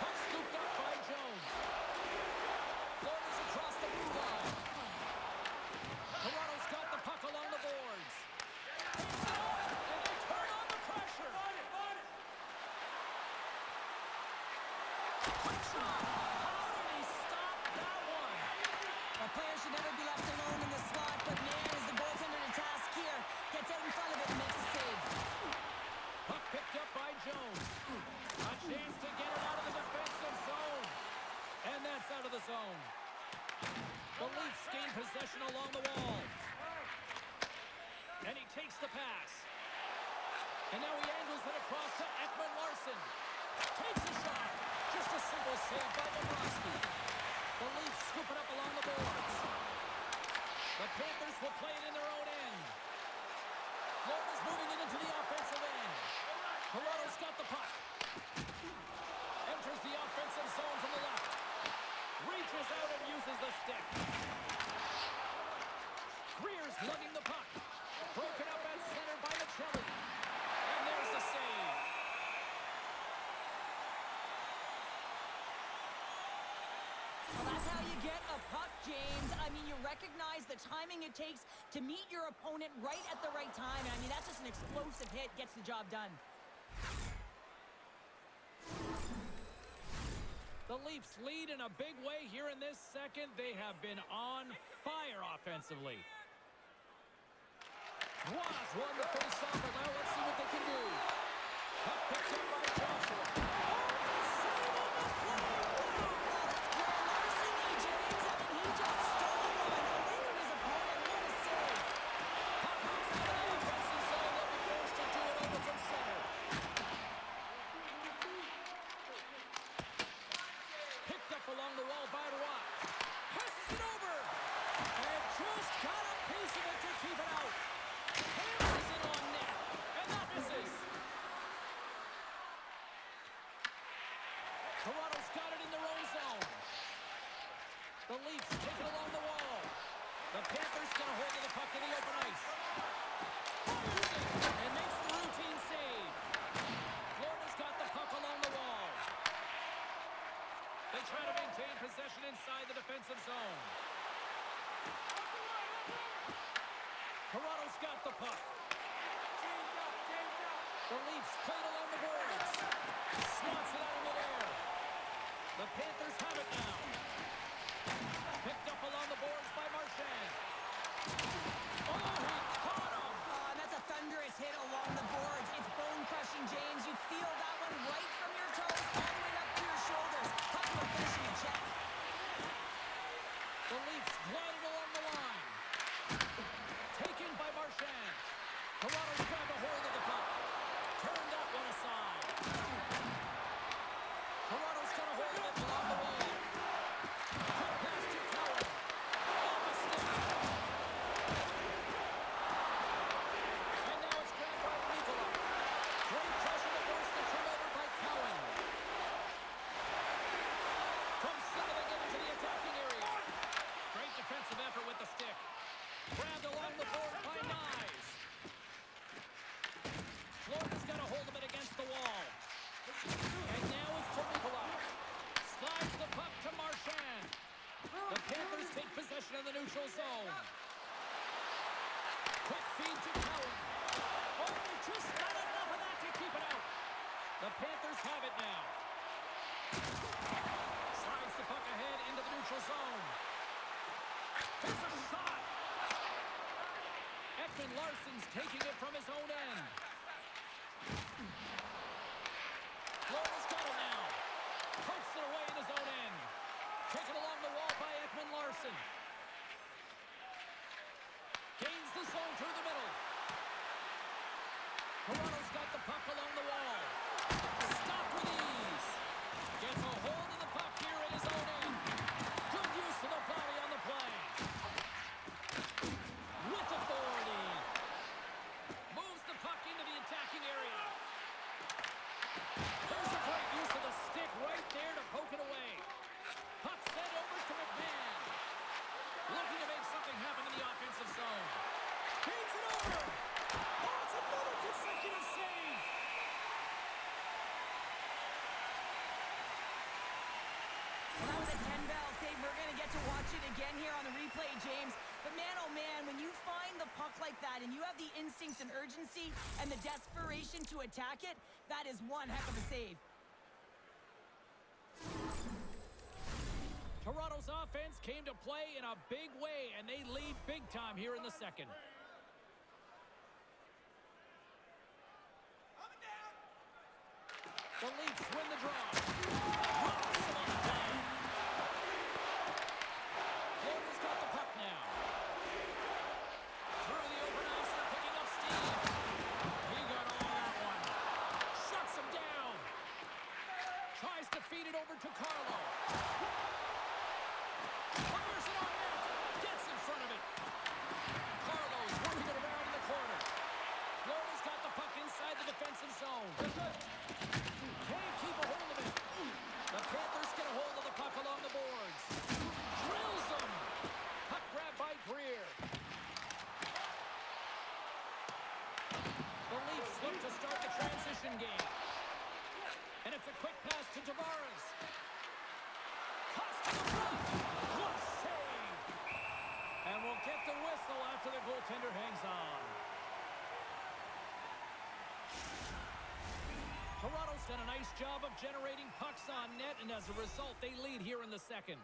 Puck scooped up by Jones. Florida's across the blue line. Toronto's got the puck along the boards. And they turn on the pressure. Quick shot. How did he stop that one? A player should never be left alone in the slot, but man, is the goaltender to task here. Gets out in front of it and makes a save. Puck picked up by Jones. A chance to get it out of the defensive zone. And that's out of the zone. The Leafs gain possession along the wall. And he takes the pass. And now he angles it across to Ekman Larsson. Takes a shot. Just a simple save by Bobrovsky. The Leafs scoop it up along the boards. The Panthers will play it in their own end. Florida's moving it into the offensive end. Toronto's got the puck. Enters the offensive zone from the left. Reaches out and uses the stick. Greer's lugging the puck. Broken up at center by Michelli. And there's the save. Well, that's how you get a puck, James. I mean, you recognize the timing it takes to meet your opponent right at the right time. I mean, that's just an explosive hit. Gets the job done. The Leafs lead in a big way here in this second. They have been on fire offensively. Ross won the face-off, and now let's see what they can do. Puck picked up by Joshua. Save on the play! Larson, James. I mean, he just stole one away from his opponent. What a save. Puck comes out of the offensive zone. They'll be forced to do it over from center. Picked up along the wall by Rock. Passes it over. And just got a piece of it to keep it out. Hammers it on net. And that misses. Toronto's got it in their own zone. The Leafs take it along the wall. The Panthers get a hold of the puck in the open ice. Fires it and makes the routine save. Florida's got the puck along the wall. They try to maintain possession inside the defensive zone. Toronto's got the puck. The Leafs play it along the boards. Swats it out in midair. The Panthers have it now. Picked up along the boards by Marchand. Oh, he caught him! And that's a thunderous hit along the boards. It's bone-crushing, James. You feel that one right from your toes all the way up to your shoulders. Puck will finish in check. The Leafs gliding along the line. Taken by Marchand. Toronto's grabbed a hold of the puck. Turned that one aside. Toronto's got a hold of it along the wall. Quick pass to Cowan. Off a stick. taking it from his own end. Florida's got it now. Pokes it away in his own end. Taken along the wall by Ekman Larson. Gains the zone through the middle. Toronto's got the puck along the wall. Stop with ease. Gets a hold of the puck here in his own end. Good use of the body on the play. With authority. Moves the puck into the attacking area. There's a great use of the stick right there to poke it away. Puck sent over to McMahon. Looking to make something happen in the offensive zone. Feeds it over. Oh, it's another consecutive save. Well, that was a 10-bell save. We're going to get to watch it again here on the replay, James. But man, oh man, when you find the puck like that and you have the instincts and urgency and the desperation to attack it, that is one heck of a save. Toronto's offense came to play in a big way, and they lead big time here in the second. The Leafs win the draw. Florida's got the puck now. Through the open ice, they're picking up steam. He got all that one. Shuts him down. Tries to feed it over to Carlo. Fires it on net. Gets in front of it. Carlo's working it around in the corner. Florida's got the puck inside the defensive zone. Can't keep a hold of it. The Panthers get a hold of the puck along the boards. Drills them. Puck grab by Greer. The Leafs look to start the transition game. And it's a quick pass to Tavares. Cuts to the front. Good save. And we'll get the whistle after the goaltender hangs on. Toronto's done a nice job of generating pucks on net, and as a result, they lead here in the second.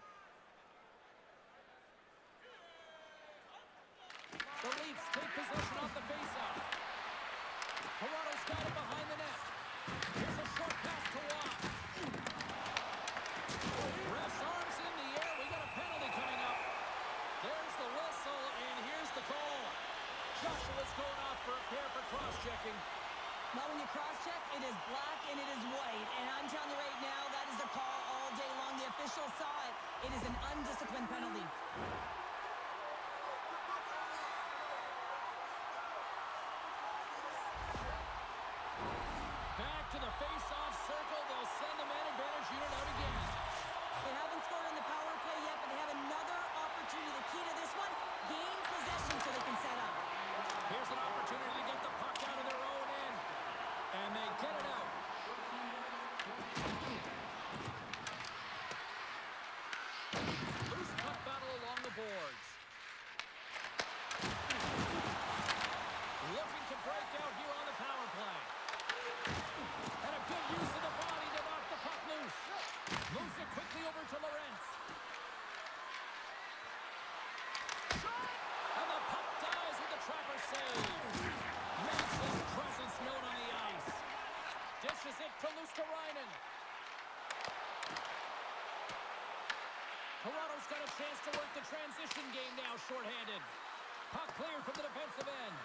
The Leafs take possession off the faceoff. Toronto's got it behind the net. Here's a short pass to Watt. Ref's arms in the air. We got a penalty coming up. There's the whistle, and here's the call. Joshua's going off for a pair for cross-checking. Now, when you cross-check, it is black and it is white. And I'm telling you right now, that is a call all day long. The official saw it. It is an undisciplined penalty. Back to the face-off circle. They'll send the man advantage unit out again. They haven't scored on the power play yet, but they have another opportunity. The key to this one, gain possession so they can set up. Here's an opportunity to get the puck out of their own end. And they get it out. Loose puck battle along the boards. Looking to break out here on the power play. And a good use of the body to knock the puck loose. Moves it quickly over to Lorentz. And the puck dies with the trapper save. Makes his presence known on the ice. Dishes it to Luosterainen. Toronto's got a chance to work the transition game now, shorthanded. Puck cleared from the defensive end.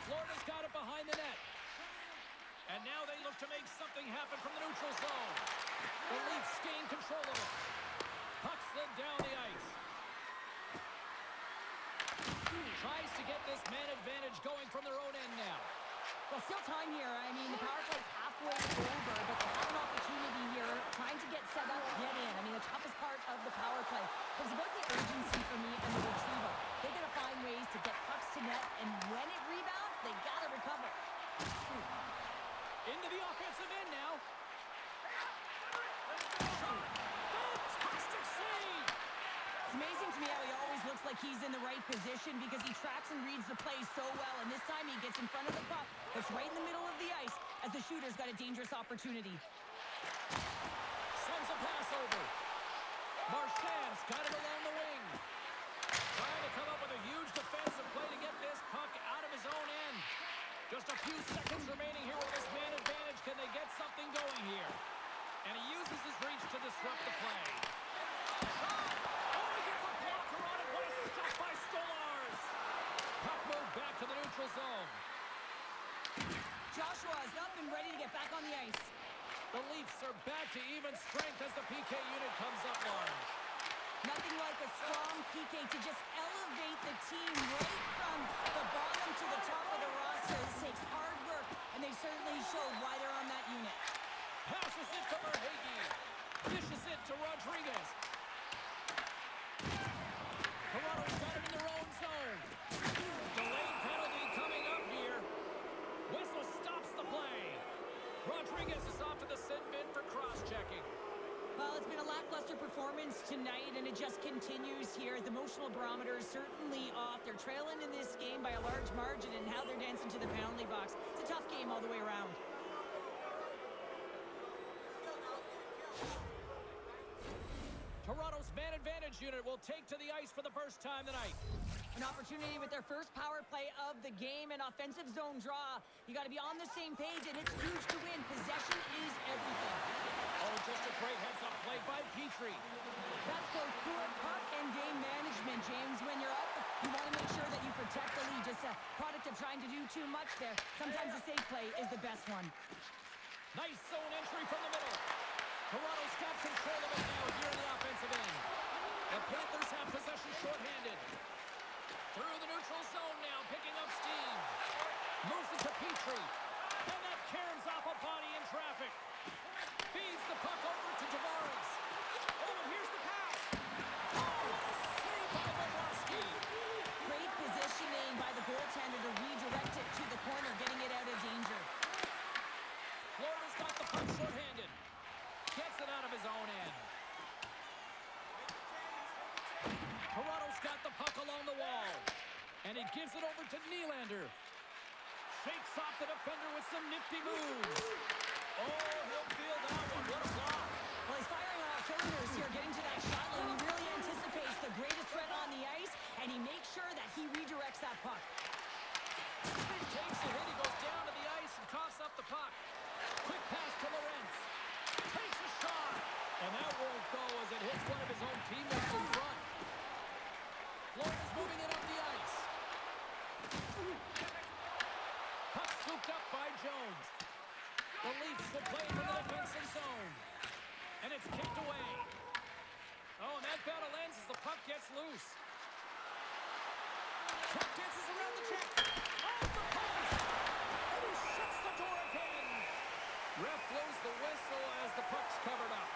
Florida's got it behind the net. And now they look to make something happen from the neutral zone. The Leafs gain control of it. Puck slid down the ice. Tries to get this man advantage going from their own end now. Well, still time here. I mean, the power play's halfway over, but they have an opportunity here trying to get set up, get in. I mean, the toughest part of the power play is about the urgency for me and the retrieval. They got to find ways to get pucks to net, and when it rebounds, they got to recover. Into the offensive end now. Shot. Fantastic save. It's amazing to me how he always looks like he's in the right position because he tracks and reads the play so well. And this time he gets in front of the puck that's right in the middle of the ice as the shooter's got a dangerous opportunity. Sends a pass over. Marchand's got it along the wing. Trying to come up with a huge defensive play to get this puck out of his Just a few seconds remaining here with this man advantage. Can they get something going here? And he uses his reach to disrupt the play. Shot! Oh, he gets a blocker on it. What a stop by Stolarz. Puck moved back to the neutral zone. Joshua is up and ready to get back on the ice. The Leafs are back to even strength as the PK unit comes up large. Nothing like a strong PK to just elevate the team right from the bottom to the top of the roster. This takes hard work, and they certainly showed why they're on that unit. Passes it to Verhaeghe. Dishes it to Rodriguez. Toronto's got it in their own zone. Delayed penalty coming up here. Whistle stops the play. Rodriguez is off to the sin bin for cross-checking. Well, it's been a lackluster performance tonight, and it just continues here. The emotional barometer is certainly off. They're trailing in this game by a large margin, and how they're dancing to the penalty box. It's a tough game all the way around. Toronto's man advantage unit will take to the ice for the first time tonight. An opportunity with their first power play of the game, an offensive zone draw. You got to be on the same page, and it's huge to win. Possession is everything. Oh, just a great heads-up play by Petrie. That's both poor puck and game management, James. When you're up, you want to make sure that you protect the lead. Just a product of trying to do too much there. Sometimes the safe play is the best one. Nice zone entry from the middle. Toronto's got control of it now here in the offensive end. The Panthers have possession shorthanded. Through the neutral zone now, picking up steam. Moves it to Petrie. And that caroms off a body in traffic. Feeds the puck over to Tavares. Oh, and here's the pass. Oh, what a save by Bobrovsky. Great positioning by the goaltender to redirect it to the corner, getting it out of danger. Florida's got the puck shorthanded. Gets it out of his own end. Toronto's got the puck along the wall. And he gives it over to Nylander. Shakes off the defender with some nifty moves. Oh, he'll feel that one. What a block. Well, he's firing on all cylinders here, getting to that shot lane. He really anticipates the greatest threat on the ice, and he makes sure that he redirects that puck. Takes a hit. He goes down to the ice and coughs up the puck. Quick pass to Lorentz. Takes a shot. And that won't go as it hits one of his own teammates in front. Florida's moving it up the ice. Puck scooped up by Jones. The Leafs will play from the defensive zone. And it's kicked away. Oh, and that battle ends as the puck gets loose. Puck dances around the check. Off the post. And he shuts the door again. Ref blows the whistle as the puck's covered up.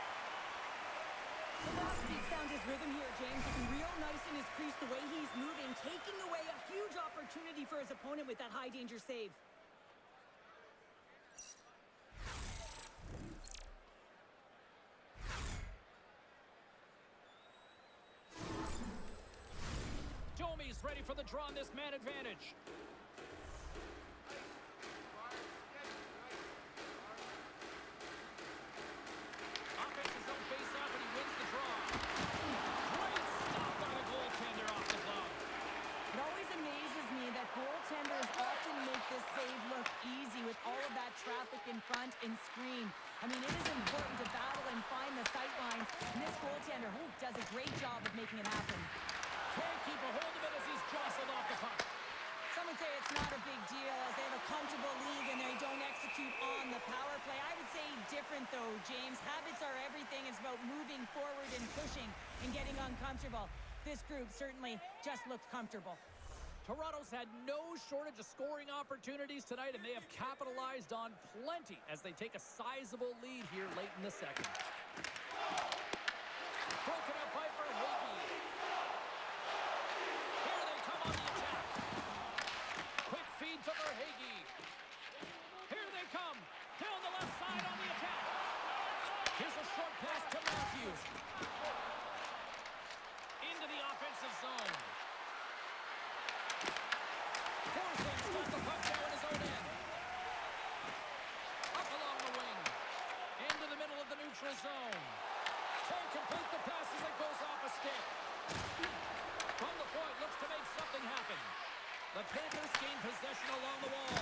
Bobrovsky's found his rhythm here, James. Looking real nice in his crease, the way he's moving, taking away a huge opportunity for his opponent with that high-danger save. Domi's ready for the draw on this man advantage. Offensive zone face-off, and he wins the draw. Great stop by the goaltender off the glove. It always amazes me that goaltenders often make this save look easy with all of that traffic in front and screen. I mean, it is important to battle and find the sight lines, and this goaltender does a great job of making it happen. Can't keep a hold of it as he's jostled off the puck. Some would say it's not a big deal as they have a comfortable lead and they don't execute on the power play. I would say different though, James. Habits are everything. It's about moving forward and pushing and getting uncomfortable. This group certainly just looked comfortable. Toronto's had no shortage of scoring opportunities tonight, and they have capitalized on plenty as they take a sizable lead here late in the second. Broken up by Verhaeghe. Here they come on the attack. Quick feed to Verhaeghe. Here they come. Down the left side on the attack. Here's a short pass to Matthews. Into the offensive zone. Forsing's got the puck now in his own end. Up along the wing. Into the middle of the neutral zone. Can't complete the pass as it goes off a stick. From the point, looks to make something happen. The Panthers gain possession along the wall.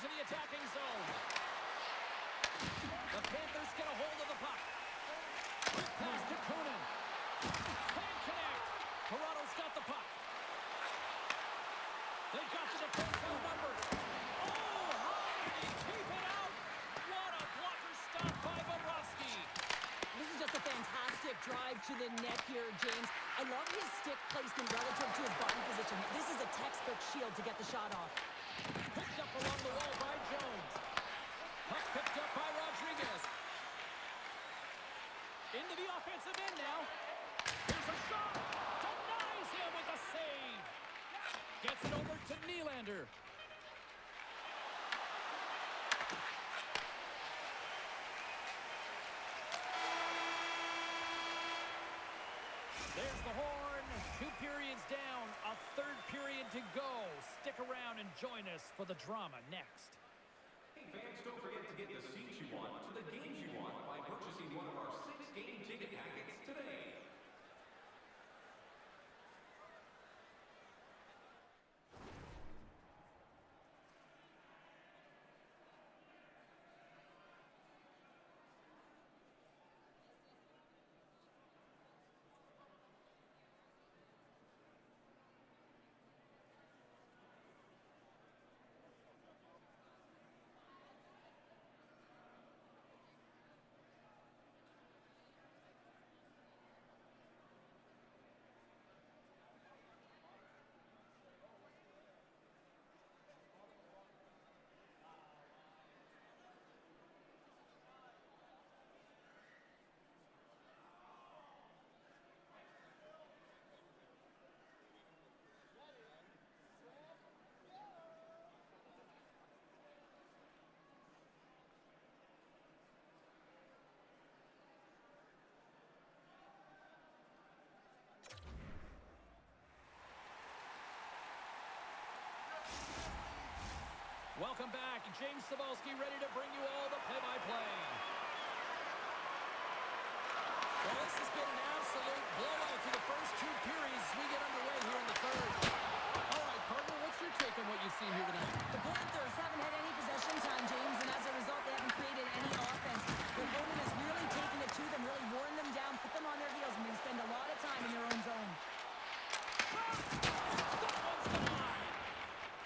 into the attacking zone. The Panthers get a hold of the puck. Quick pass to Kunin. Can't connect. Toronto's got the puck. They've got the defense outnumbered. Oh, how did he keep it out? What a blocker stop by Bobrovsky. This is just a fantastic drive to the net here, James. I love his stick placement relative to his body position. This is a textbook shield to get the shot off. Picked up along the wall by Jones. Puck picked up by Rodriguez. Into the offensive end now. Here's a shot. Denies him with a save. Gets it over to Nylander. There's the horn. 2 periods down. A third period to go. Stick around and join us for the drama next. Hey fans, don't forget to get the seats you want to the games you want by purchasing one of our 6-game ticket packets today. Welcome back. James Cybulski ready to bring you all the play-by-play. Well, this has been an absolute blowout to the first 2 periods as we get underway here in the third. All right, partner, what's your take on what you've seen here tonight? The Panthers haven't had any possession time, James, and as a result, they haven't created any offense. Their opponent has really taken it to them, really worn them down, put them on their heels, and they spend a lot of time in their own zone.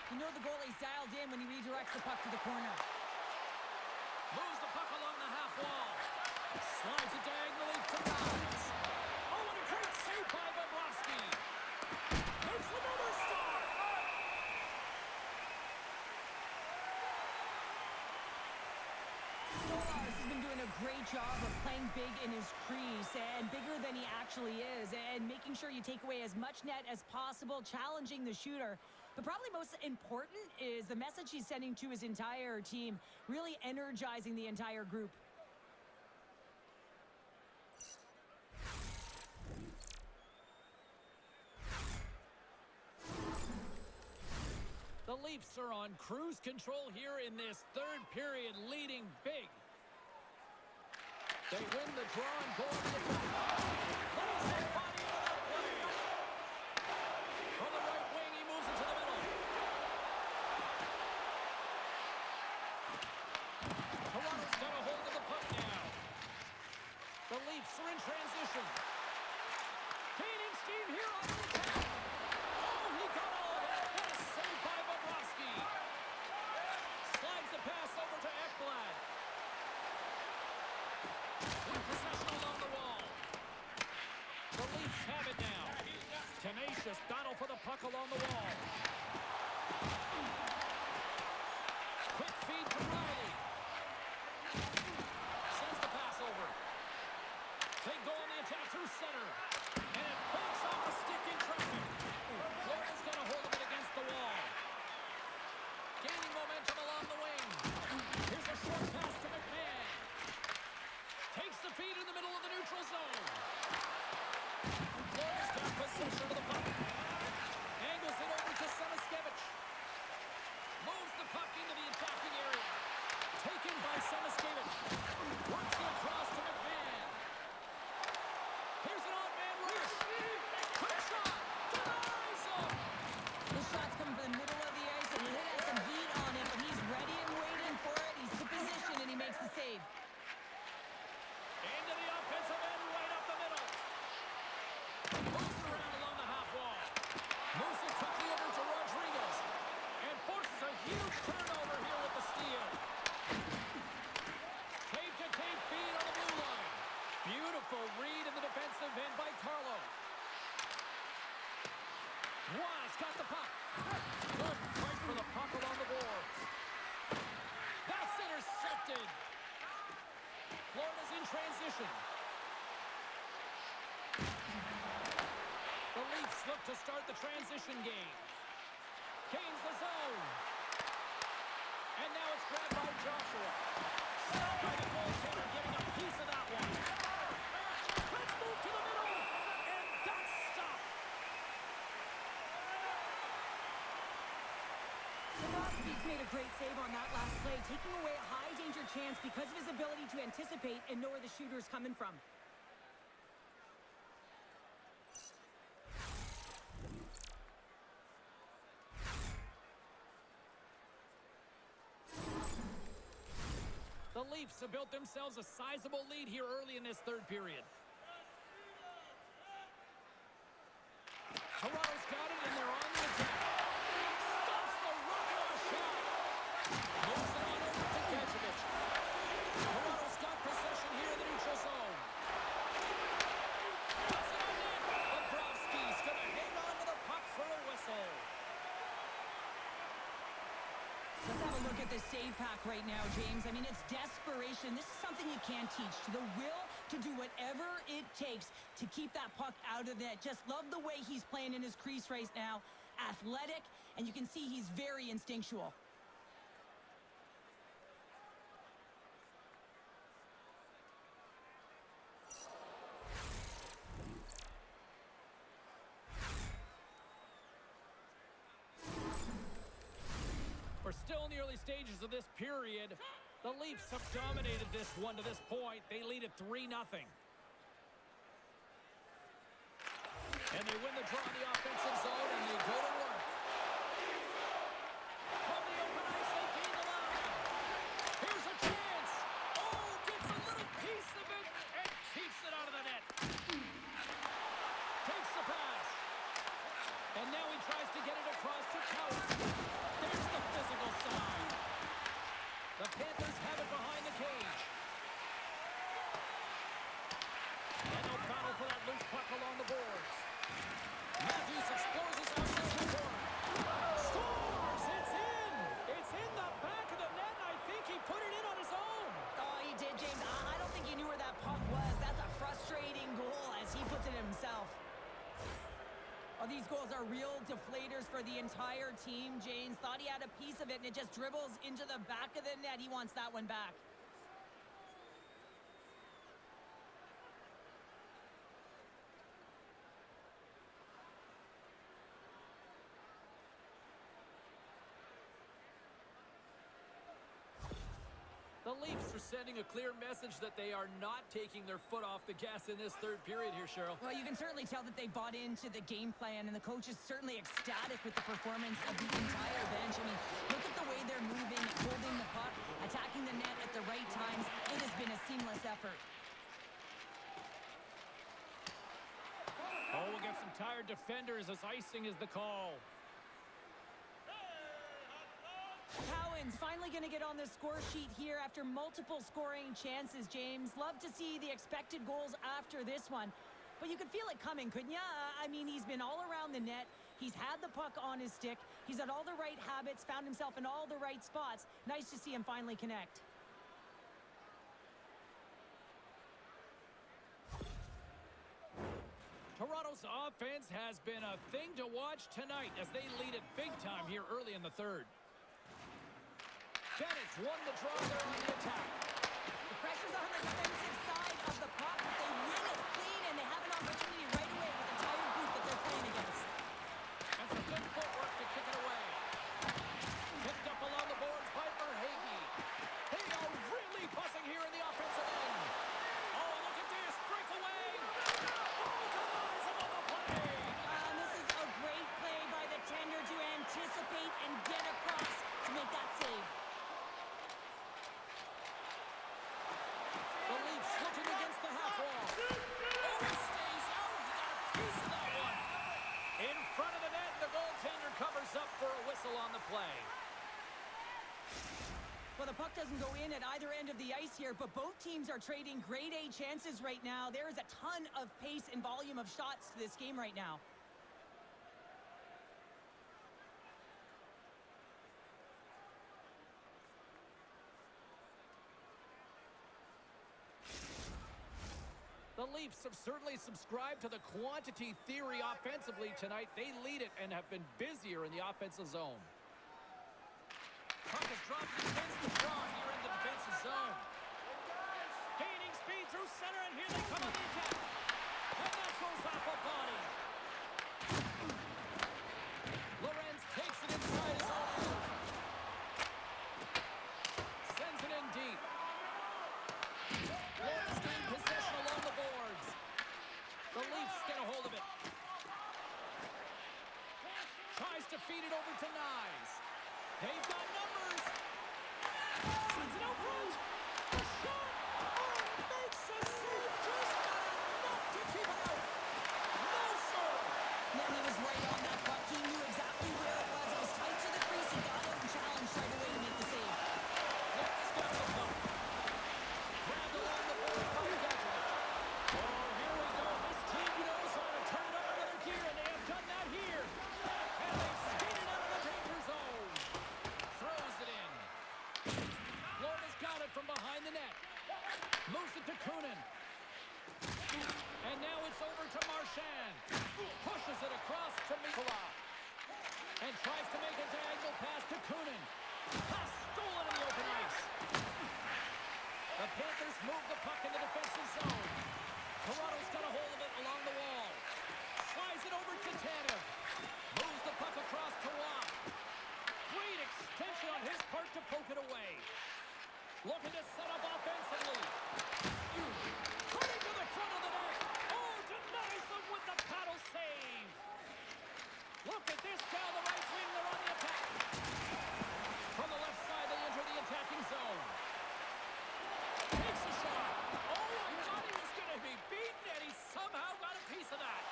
You know the goalie's dialed in when he redirects the puck to the corner. Moves the puck along the half wall. Slides it diagonally to Rollins. Oh, what a great save by Bobrovsky. Makes another stop. Lars has been doing a great job of playing big in his crease and bigger than he actually is and making sure you take away as much net as possible, challenging the shooter. But probably most important is the message he's sending to his entire team, really energizing the entire group. The Leafs are on cruise control here in this third period, leading big. They win the draw and go on the attack. Lays his body into that play. From the right wing, he moves into the middle. Toronto's got a hold of the puck now. The Leafs are in transition. Gaining steam here on the attack. Oh, he got all of it. What a save by Bobrovsky. Slides the pass over to Ekblad. With possession along the wall. The Leafs have it now. Tenacious battle for the puck along the wall. Quick feed to Riley. Sends the pass over. They go on the attack through center. And it bumps off a stick in traffic. Florida's got a hold of it against the wall. Gaining momentum along the wing. Here's a short pass to McMahon. Takes the feed in the middle of the neutral zone. Florida's got possession of the puck. Angles it over to Samaskevich. Moves the puck into the attacking area. Taken by Samaskevich. Works it across to McMahon. Here's an odd-man rush. Quick shot. Denies him. This shot's coming from the middle of the ice, and he has some heat on it, but he's ready and Turnover here with the steal. Tape-to-tape feed on the blue line. Beautiful read in the defensive end by Carlo. Ross got the puck. Good fight for the puck along the boards. That's intercepted. Florida's in transition. The Leafs look to start the transition game. Gains the zone. And now it's grabbed by Joshua. Stopped by the goaltender, getting a piece of that one. Let's move to the middle. And that's stopped. He's made a great save on that last play, taking away a high-danger chance because of his ability to anticipate and know where the shooter's coming from. The Leafs have built themselves a sizable lead here early in this third period. Toronto's got it, and they're on the attack. Stops the rocket of a shot. Moves it on over to Gadjevich. Toronto's got possession here in the neutral zone. Puts it on net. Bobrovsky's going to hang on to the puck for a whistle. Let's have a look at the save pack right now, James. I mean, it's desperation. This is something you can't teach. The will to do whatever it takes to keep that puck out of the net. Just love the way he's playing in his crease right now. Athletic, and you can see he's very instinctual. We're still in the early stages of this period. The Leafs have dominated this one to this point. They lead at 3-0. And they win the draw in the offensive zone, and they go to work. From the open ice, they gain the line. Here's a chance. Oh, gets a little piece of it and keeps it out of the net. Takes the pass. And now he tries to get it across to Coward. There's the physical side. The Panthers have it behind the cage. And they'll battle for that loose puck along the boards. Matthews explores his outside the corner. Scores! It's in! It's in the back of the net, and I think he put it in on his own. Oh, he did, James. I don't think he knew where that puck was. That's a frustrating goal as he puts it himself. Oh, these goals are real deflators for the entire team. James thought he had a piece of it, and it just dribbles into the back of the net. He wants that one back. The Leafs are sending a clear message that they are not taking their foot off the gas in this third period here, Cheryl. Well, you can certainly tell that they bought into the game plan, and the coach is certainly ecstatic with the performance of the entire bench. I mean, look at the way they're moving, holding the puck, attacking the net at the right times. It has been a seamless effort. Oh, we'll get some tired defenders as icing is the call. Cowan's finally going to get on the score sheet here after multiple scoring chances, James. Love to see the expected goals after this one. But you could feel it coming, couldn't you? I mean, he's been all around the net. He's had the puck on his stick. He's had all the right habits, found himself in all the right spots. Nice to see him finally connect. Toronto's offense has been a thing to watch tonight as they lead it big time here early in the third. Bennett's won the draw there on the attack. The pressure's on the defensive side of the puck, but they win it clean, and they have an opportunity right away with the tired group that they're playing against. And some good footwork to kick it away. Picked up along the boards by Verhaeghe. They are really buzzing here in the offensive end. Oh, look at this. Breakaway. Oh, guys, above the play. This is a great play by the tender to anticipate and get across to make that save. The Leafs looking against the half wall. Oh, he stays out. He got a piece of that one. In front of the net, the goaltender covers up for a whistle on the play. Well, the puck doesn't go in at either end of the ice here, but both teams are trading grade A chances right now. There is a ton of pace and volume of shots to this game right now. The Leafs have certainly subscribed to the quantity theory offensively tonight. They lead it and have been busier in the offensive zone. Puck is dropped and wins the draw here in the defensive zone. Gaining speed through center, and here they come on the attack. And that goes off a body. Lorenz takes it inside his own end. Sends it in deep. Florida's gained possession along the boards. The Leafs get a hold of it. Tries to feed it over to Nyes. They've got numbers. Sends it out front. A shot. Oh, it makes a save. Just not enough to keep it out. No, sir. Man, he was right on that puck. He knew exactly where it was. It was tight to the crease. He got out and challenged right away to make the save. Florida's got the puck. Grabbed along the board by Gadget. Oh, here we go. This team knows how to turn up another gear, and they have done that here. And they've skated out of the danger zone. Throws it in. Florida's got it from behind the net. Moves it to Kunin. And now it's over to Marchand. Pushes it across to Mikula. And tries to make a diagonal pass to Kunin. Pass stolen in the open ice. The Panthers move the puck in the defensive zone. Toronto's got a hold of it along the wall. Slides it over to Tanev. Moves the puck across to Watt. Great extension on his part to poke it away. Looking to set up offensively. Cutting to the front of the net. Oh, denies them with the paddle save. Look at this down the right wing. They're on the attack. From the left side, they enter the attacking zone. Takes a shot. Oh, I thought he was going to be beaten, and he somehow got a piece of that.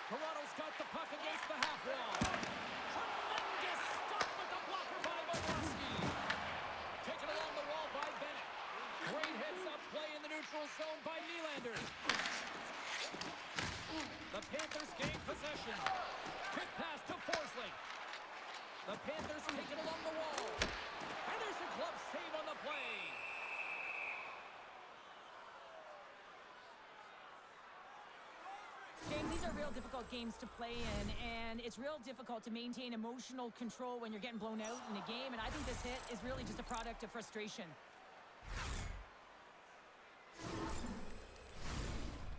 Toronto's got the puck against the half wall. Tremendous stop with the blocker by Bobrovsky. Taken along the wall by Bennett. Great heads-up play in the neutral zone by Nylander. The Panthers gain possession. Quick pass to Forsling. The Panthers take it along the wall. And there's a glove save on the play. James, these are real difficult games to play in, and it's real difficult to maintain emotional control when you're getting blown out in a game, and I think this hit is really just a product of frustration.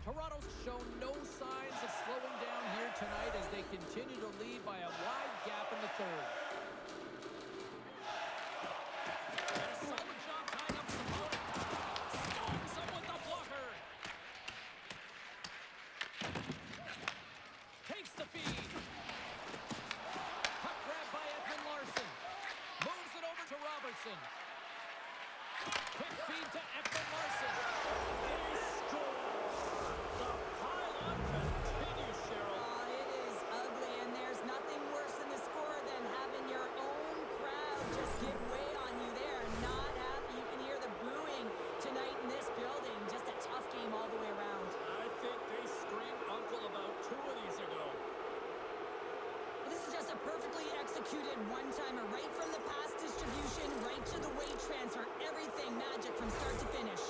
Toronto's shown no signs of slowing down here tonight as they continue to lead by a wide gap in the third. And a solid job tying up some opponent. Stones him with the blocker. Takes the feed. Puck grab by Edmund Larson. Moves it over to Robertson. Quick feed to Edmund Larson. They score. The pile-on continues, Cheryl. It is ugly, and there's nothing worse in the score than having your own crowd just give way on you. They are not happy. You can hear the booing tonight in this building. Just a tough game all the way around. I think they screamed uncle about 2 of these ago. This is just a perfectly executed one-timer, right from the pass distribution, right to the weight transfer. Everything magic from start to finish.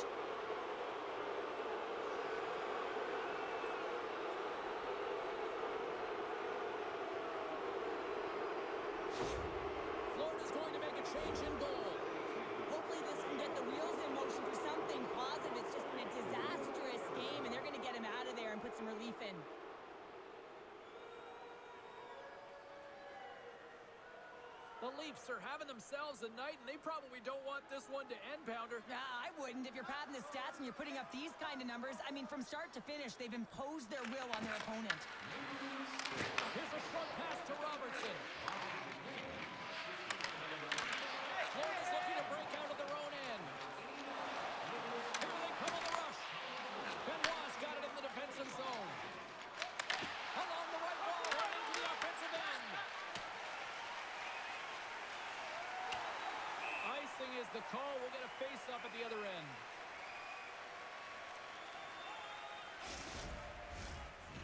Florida's going to make a change in goal. Hopefully this can get the wheels in motion for something positive. It's just been a disastrous game, and they're going to get him out of there and put some relief in. The Leafs are having themselves a night, and they probably don't want this one to end, Pounder. I wouldn't. If you're padding the stats and you're putting up these kind of numbers, I mean, from start to finish, they've imposed their will on their opponent. Here's a short pass to Robertson. Florida's looking to break out of their own end. Here they come on the rush. Benoit's got it in the defensive zone. Along the right wall, right into the offensive end. is the call. We'll get a face-up at the other end.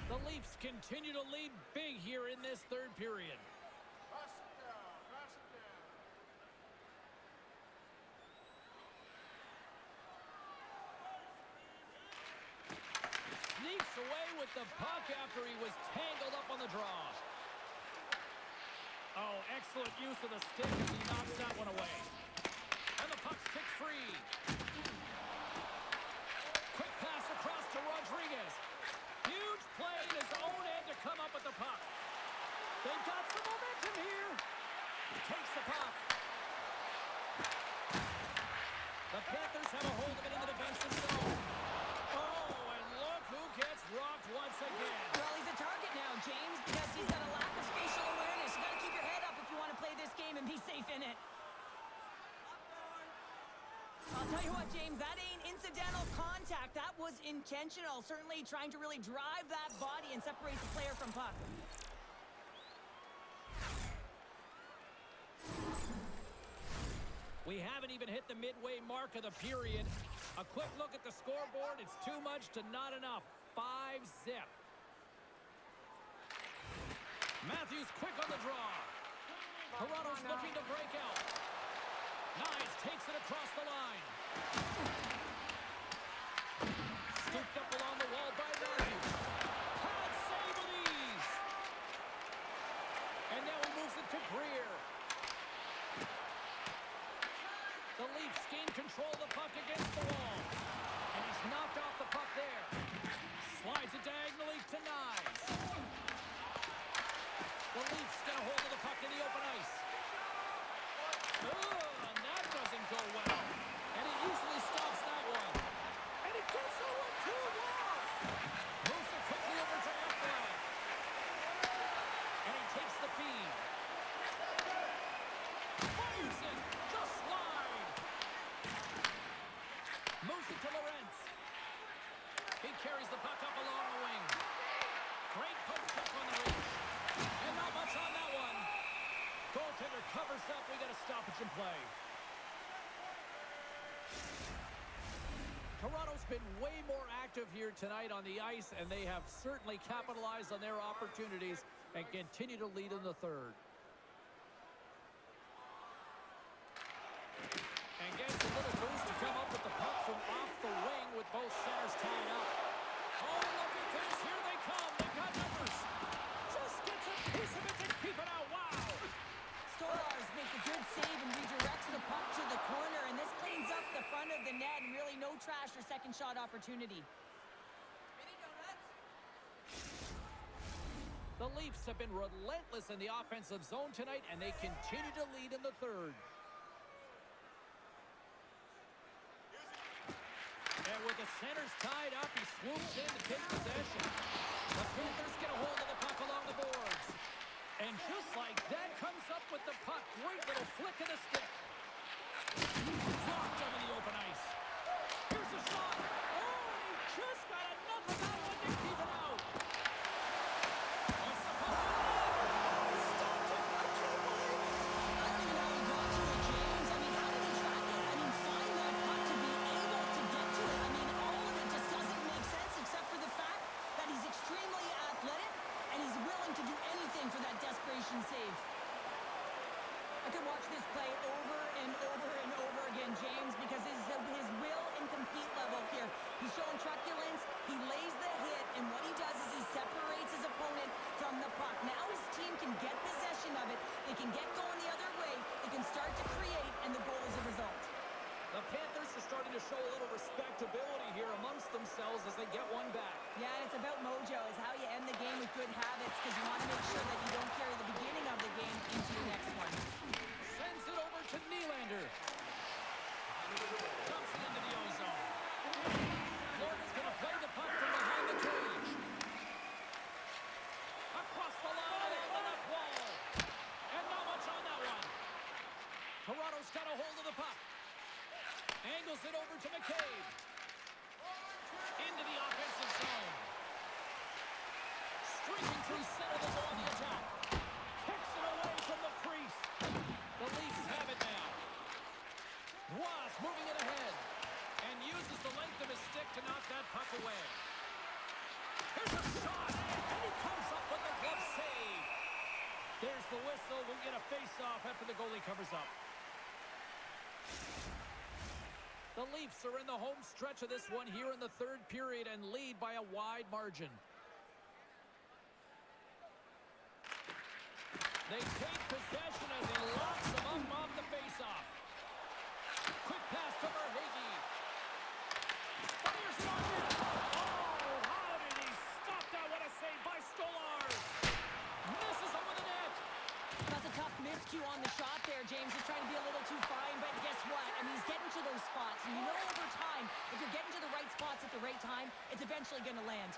The Leafs continue to lead big here in this third period. Sneaks away with the puck after he was tangled up on the draw. Oh, excellent use of the stick as he knocks that one away. And the puck's kicked free. Quick pass across to Rodriguez. Huge play in his own end to come up with the puck. They've got some momentum here. Takes the puck. The Panthers have a hold of it in the defensive zone. Oh, and look who gets rocked once again. Well, he's a target now, James, because he's got a lack of spatial awareness. You got to keep your head up if you want to play this game and be safe in it. I'll tell you what, James, that ain't incidental contact. That was intentional. Certainly trying to really drive that body and separate the player from puck. We haven't even hit the midway mark of the period. A quick look at the scoreboard. It's too much to not enough. 5-zip. Matthews quick on the draw. Toronto's looking to break out. Nice, takes it across the line. Scooped up along the wall by Matthews. Pad save with ease. And now he moves it to Greer. The Leafs gain control of the puck against the wall. And he's knocked off the puck there. Slides it diagonally to Knies. The Leafs get a hold of the puck in the open ice. Oh, and that doesn't go well. And he easily stops that one. And he gets the one too. Wow! Moves it quickly over to Ekblad. And he takes the feed. Fires it. Just wide. Moves it to Lorentz. He carries the puck up along the wing. Great poke check on the reach. And not much on that one. Goaltender covers up. We got a stoppage in play. Toronto's been way more active here tonight on the ice, and they have certainly capitalized on their opportunities and continue to lead in the third. And gets a little boost to come up with the puck from off the wing with both centers tied up. Oh, look at this. Here they come. They've got numbers. Just gets a piece of it to keep it out. Wow. Stolarz makes a good save and redirects the puck to the corner, and this cleans up the front of the net, and really no trash or second shot opportunity. The Leafs have been relentless in the offensive zone tonight, and they continue to lead in the third. And with the centers tied up, he swoops in to take possession. The Panthers get a hold of the puck along the boards. And just like that, comes up with the puck. Great little flick of the stick. Blocked him in the open ice. Here's a shot. Oh, he just got enough of that one to keep it out. What's the puck? Stopped it. I can't believe it. I don't even know how he got to it, James. I mean, how did he track it? I mean, find that puck to be able to get to it. I mean, all of it just doesn't make sense except for the fact that he's extremely athletic and he's willing to do anything for that desperation save. I could watch this play over and over and over again, James, because his will and compete level here. He's showing truculence, he lays the hit, and what he does is he separates his opponent from the puck. Now his team can get possession of it, they can get going the other way, they can start to create, and the goal is a result. The Panthers are starting to show a little respectability here amongst themselves as they get one back. Yeah, and it's about mojo. It's how you end the game with good habits, because you want to make sure that you don't carry the beginning of the game into the next one. Sends it over to Nylander. Dumps it into the ozone. Florida's going to play the puck from behind the cage. Across the line on the left wall. And not much on that one. Toronto's got a hold of the puck. Angles it over to McCabe. Into the offensive zone. Streaking through center to go on the attack. Kicks it away from the crease. The Leafs have it now. whistle. We'll get a face-off after the goalie covers up. The Leafs are in the home stretch of this one here in the third period and lead by a wide margin. They take possession as he locks them up on the face-off. Quick pass to Verhaeghe. Here's Martin. Oh, how did he stop that? What a save by Stolarz. Misses over the net. That's a tough miscue on the shot there, James. He's trying to be a little too fine, but guess what? I mean, he's getting to those spots. And you know over time, if you're getting to the right spots at the right time, it's eventually going to land.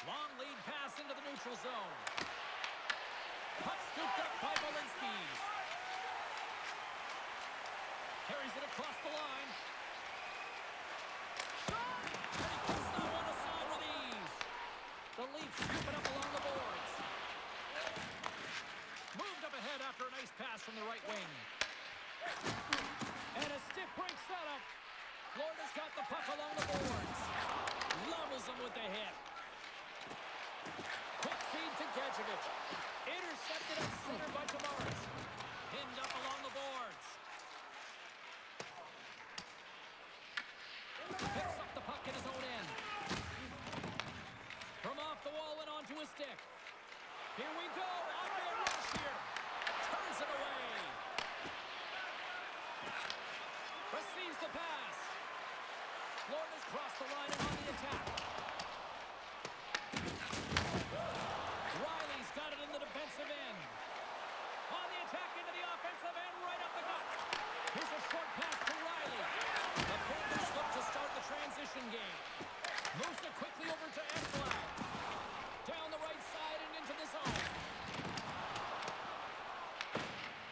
Long lead pass into the neutral zone. Puck scooped up by Walensky. Carries it across the line. Shot! And he puts that one aside with ease. The Leafs scoop it up along the boards. Moved up ahead after a nice pass from the right wing. And a stick break setup. Florida's got the puck along the boards. Levels them with the hit. Quick feed to Gadjevich. Intercepted at center by Tavares. Pinned up along the boards. Picks up the puck in his own end. From off the wall and onto his stick. Here we go. On-man rush here. Turns it away. Receives the pass. Florida's crossed the line and on the attack. Riley's got it in the defensive end. On the attack into the offensive end, right up the gut. Here's a short pass to Riley. The Panthers look to start the transition game. Moves it quickly over to Ekblad. Down the right side and into the zone.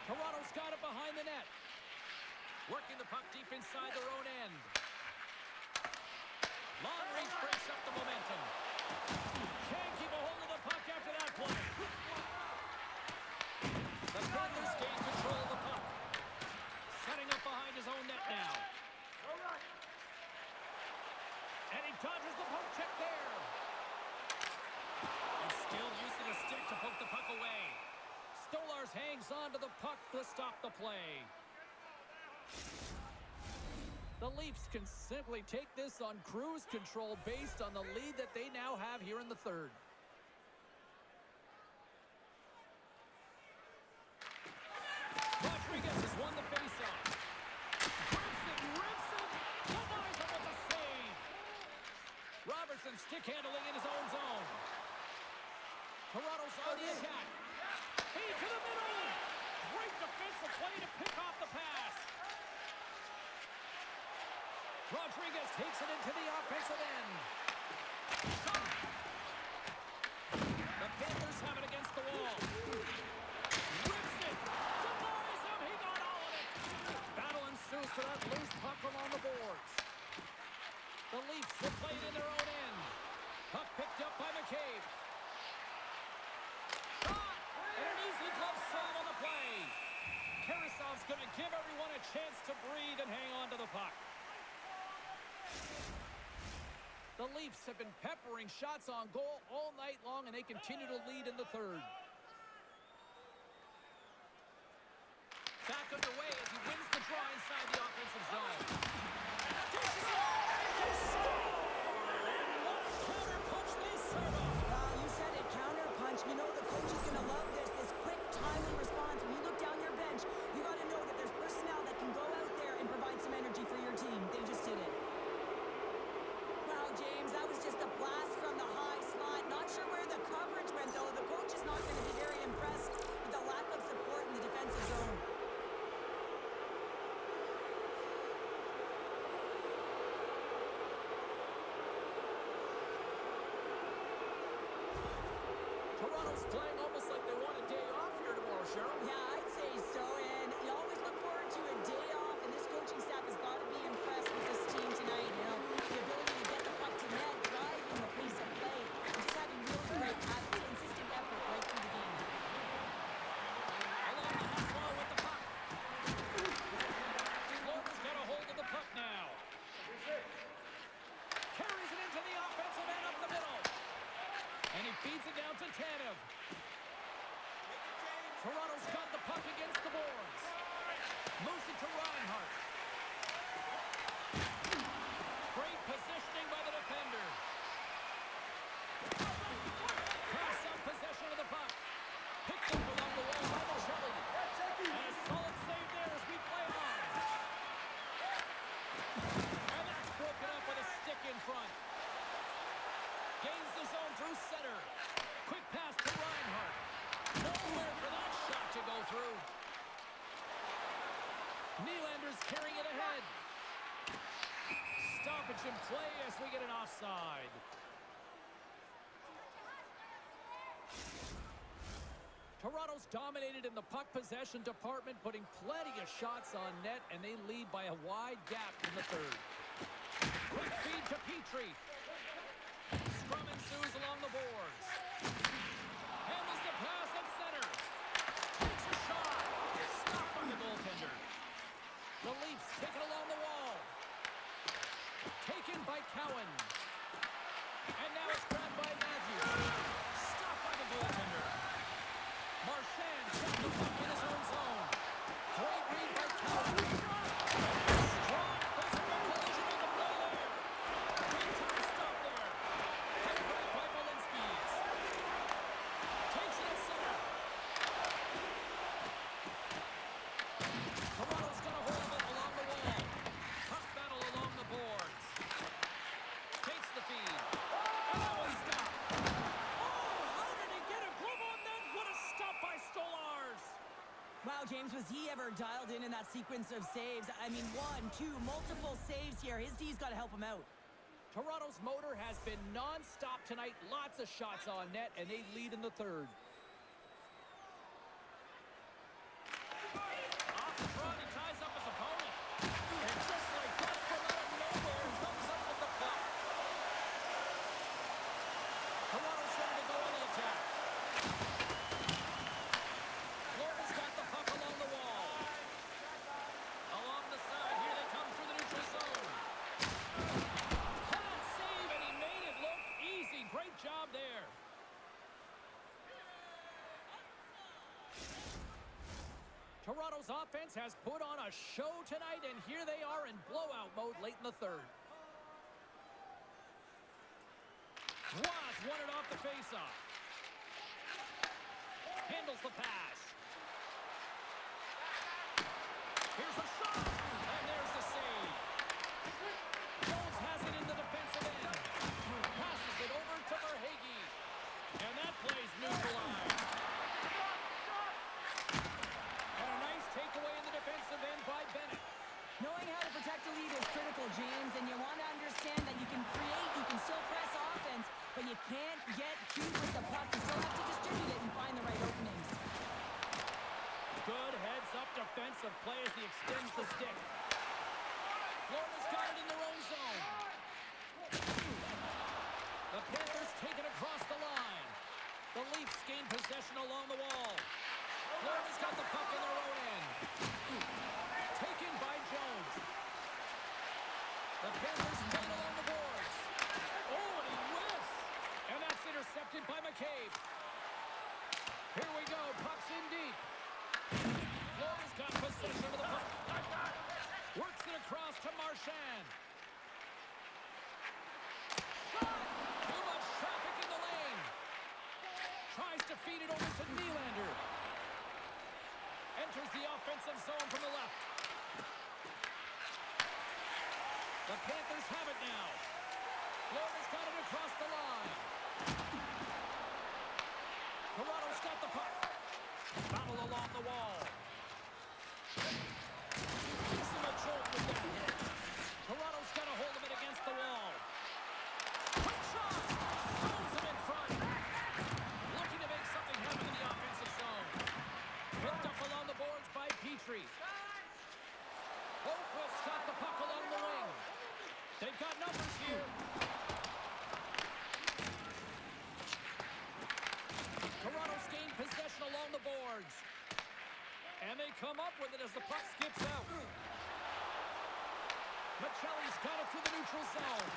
Toronto's got it behind the net. Working the puck deep inside their own end. Long reach breaks up the momentum. Can't keep a hold of the puck after that play. The Panthers gain control of the puck. Setting up behind his own net now. And he dodges the poke check there. And skilled use of the stick to poke the puck away. Stolarz hangs on to the puck to stop the play. The Leafs can simply take this on cruise control based on the lead that they now have here in the third. Rodriguez has won the faceoff. Rips it, denies him with the save. Robertson stick handling in his own zone. Toronto's on the attack. Feed to the middle. Great defensive play to pick off the pass. Rodriguez takes it into the offensive end. Shot. The Panthers have it against the wall. Rips it. Denies him. He got all of it. Battle ensues for that loose puck along the boards. The Leafs will play it in their own end. Puck picked up by McCabe. Shot. And an easy glove save on the play. Tarasov's going to give everyone a chance to breathe and hang on to the puck. The Leafs have been peppering shots on goal all night long, and they continue to lead in the third. Back underway as he wins the draw inside the offensive zone. Dishes it off, and they score! And what a counter punch they serve up. Well, you said it, counter punch. You know the coach is going to love this quick, timely response. When you look down your bench, you got to know that there's personnel that can go out there and provide some energy for your team. They just did it. James, that was just a blast from the high slot. Not sure where the coverage went, though. The coach is not going to be very impressed with the lack of support in the defensive zone. Toronto's playing almost like they want a day off here tomorrow, Cheryl. Yeah, I'd say so. And you always look forward to a day off, and this coaching staff has got to be impressed with this team tonight. You know, the ability to get the puck to net, driving the pace of play, and just having real great, consistent effort right through the game. Along the half wall with the puck. Florida's got a hold of the puck now. Carries it into the offensive end up the middle. And he feeds it it down to Tanev. Toronto's got the puck against the boards. Moves it to Reinhart. Great positioning by the defender. Has some possession of the puck. Picked up along the wall by Machelli. And a solid save there as we play on. And that's broken up with a stick in front. Gains the zone through center. Quick pass to Reinhart. Nowhere for that shot to go through. Nylander's carrying it ahead. Stoppage in play as we get an offside. Toronto's dominated in the puck possession department, putting plenty of shots on net, and they lead by a wide gap in the third. Quick feed to Petrie. Scrum ensues along the boards. Handles the pass at center. Takes a shot. Stopped by the goaltender. The Leafs take it along the wall. Taken by Cowan. And now it's grabbed by Matthews. Stopped by the goaltender. Marchand set the puck in his own zone. Great read by Cowan. Strong physical collision with the play there. Big time stop there. Headed right by Balinskis. Takes it at center. Toronto's got a hold of it along the wall. Puck battle along the boards. Takes the feed. And that was stopped. Oh, how did he get a glove on that? What a stop by Stolarz. Wow, James, was he ever dialed in that sequence of saves? I mean, one, two, multiple saves here. His D's got to help him out. Toronto's motor has been non-stop tonight. Lots of shots on net, and they lead in the third. Off the front, he ties up his opponent. And just like that, from out of nowhere, comes up with the puck. Toronto's ready to go on the attack. Florida's got the puck along the wall. Along the side, here they come through the neutral zone. Can't save, and he made it look easy. Great job there. Toronto's offense has put on a show tonight, and here they are in blowout mode late in the third. Ross won it off the faceoff. Handles the pass. Here's a shot, and there's the save. Jones has it in the defensive end. Passes it over to Verhaeghe. And that play's neutralized. And a nice takeaway in the defensive end by Bennett. Knowing how to protect a lead is critical, James, and you want to understand that you can create, you can still press offense, but you can't get cute with the puck. You still have to distribute it and find the right openings. Good heads-up defensive play as he extends the stick. Florida's got it in their own zone. The Panthers take it across the line. The Leafs gain possession along the wall. Florida's got the puck in their own end. Taken by Jones. The Panthers play it along the boards. Oh, and he whiffs. And that's intercepted by McCabe. Here we go. Puck's in deep. Florida's got possession of the puck. Works it across to Marchand. Shot! Too much traffic in the lane. Tries to feed it over to Nylander. Enters the offensive zone from the left. The Panthers have it now. Florida's got it across the line. Toronto's got the puck. Battle along the wall. Gives him a jolt with the hit. Toronto's got a hold of it against the wall. Quick shot! Stones him in front. Looking to make something happen in the offensive zone. Picked up along the boards by Petrie. Oakwood's got the puck along the wing. They've got numbers here. Toronto's gained possession along the boards. And they come up with it as the puck skips out. Machelli's got it through the neutral zone.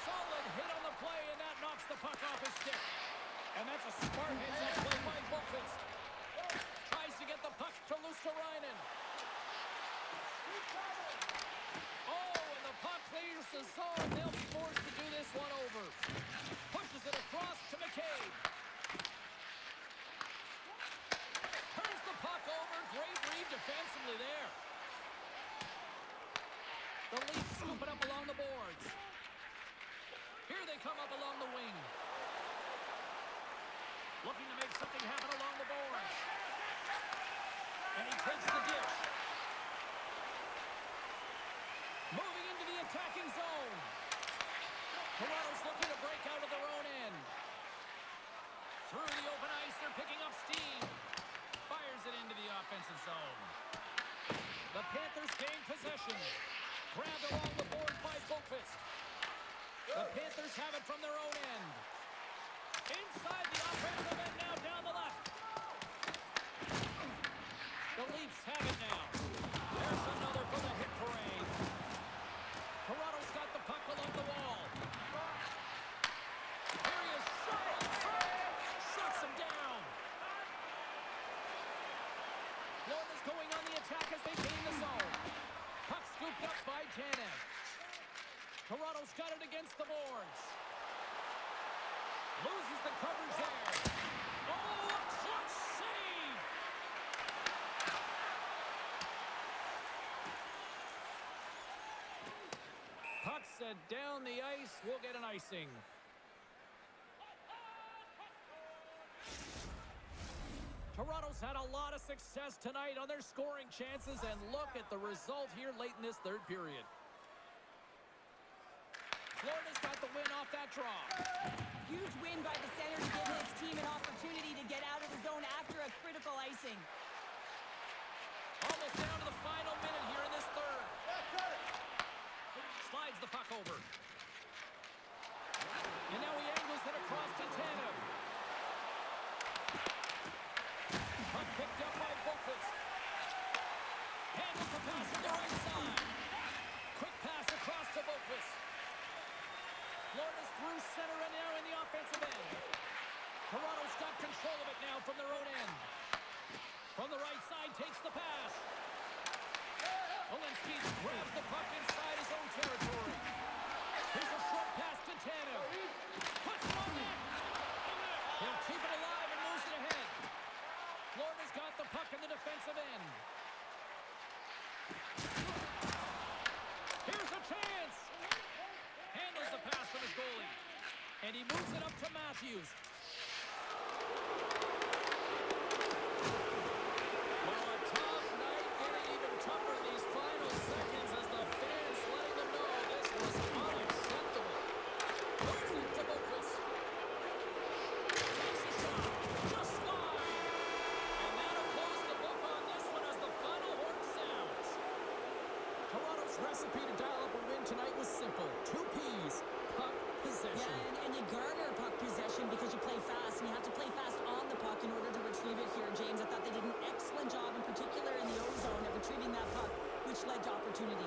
Solid hit on the play, and that knocks the puck off his stick. And that's a smart heads-up play by Bookfist. Tries to get the puck to Luosterainen. Oh, and the puck clears the zone. They'll be forced to do this one over. Pushes it across to McCabe. Turns the puck over. Great read defensively there. The Leafs scoop it up along the boards. Here they come up along the wing. Looking to make something happen along the boards. And he takes the dish. Moving into the attacking zone. Toronto's looking to break out of their own end. Through the open ice, they're picking up steam. Fires it into the offensive zone. The Panthers gain possession. Grabbed along the boards by Bookfist. The Panthers have it from their own end. Inside the offensive end now down the left. The Leafs have it now. There's another for the hit parade. Toronto's got the puck along the wall. Here he is, shot in front. Shuts him down. Florida's going on the attack as they gain the zone. Puck scooped up by Tanev. Toronto's got it against the boards. Loses the coverage there. Oh, a clutch save! Puck set down the ice. We'll get an icing. Toronto's had a lot of success tonight on their scoring chances, and look at the result here late in this third period. Florida's got the win off that draw. Huge win by the center to give his team an opportunity to get out of the zone after a critical icing. Almost down to the final minute here in this third. Slides the puck over. And now he angles it across to Tanev. Puck picked up by Bookfist. Handles the pass to the right side. Quick pass across to Bookfist. Florida's through center and now in the offensive end. Toronto's got control of it now from their own end. From the right side, takes the pass. Olinsky grabs the puck inside his own territory. Here's a short pass to Tanev. Puts it on net. He'll keep it alive and moves it ahead. Florida's got the puck in the defensive end. Here's a chance. Handles the pass from his goalie. And he moves it up to Matthews. Well, a tough night, getting even tougher in these final seconds as the fans letting them know this was unacceptable. Moves it to Bookfist. Takes a shot. Just wide. And that'll close the book on this one as the final horn sounds. Toronto's recipe to dial up a win tonight was simple. 2 P's. Puck possession. Yeah, and you garner puck possession because you play fast, and you have to play fast on the puck in order to retrieve it here, James. I thought they did an excellent job, in particular in the O-zone, of retrieving that puck, which led to opportunity.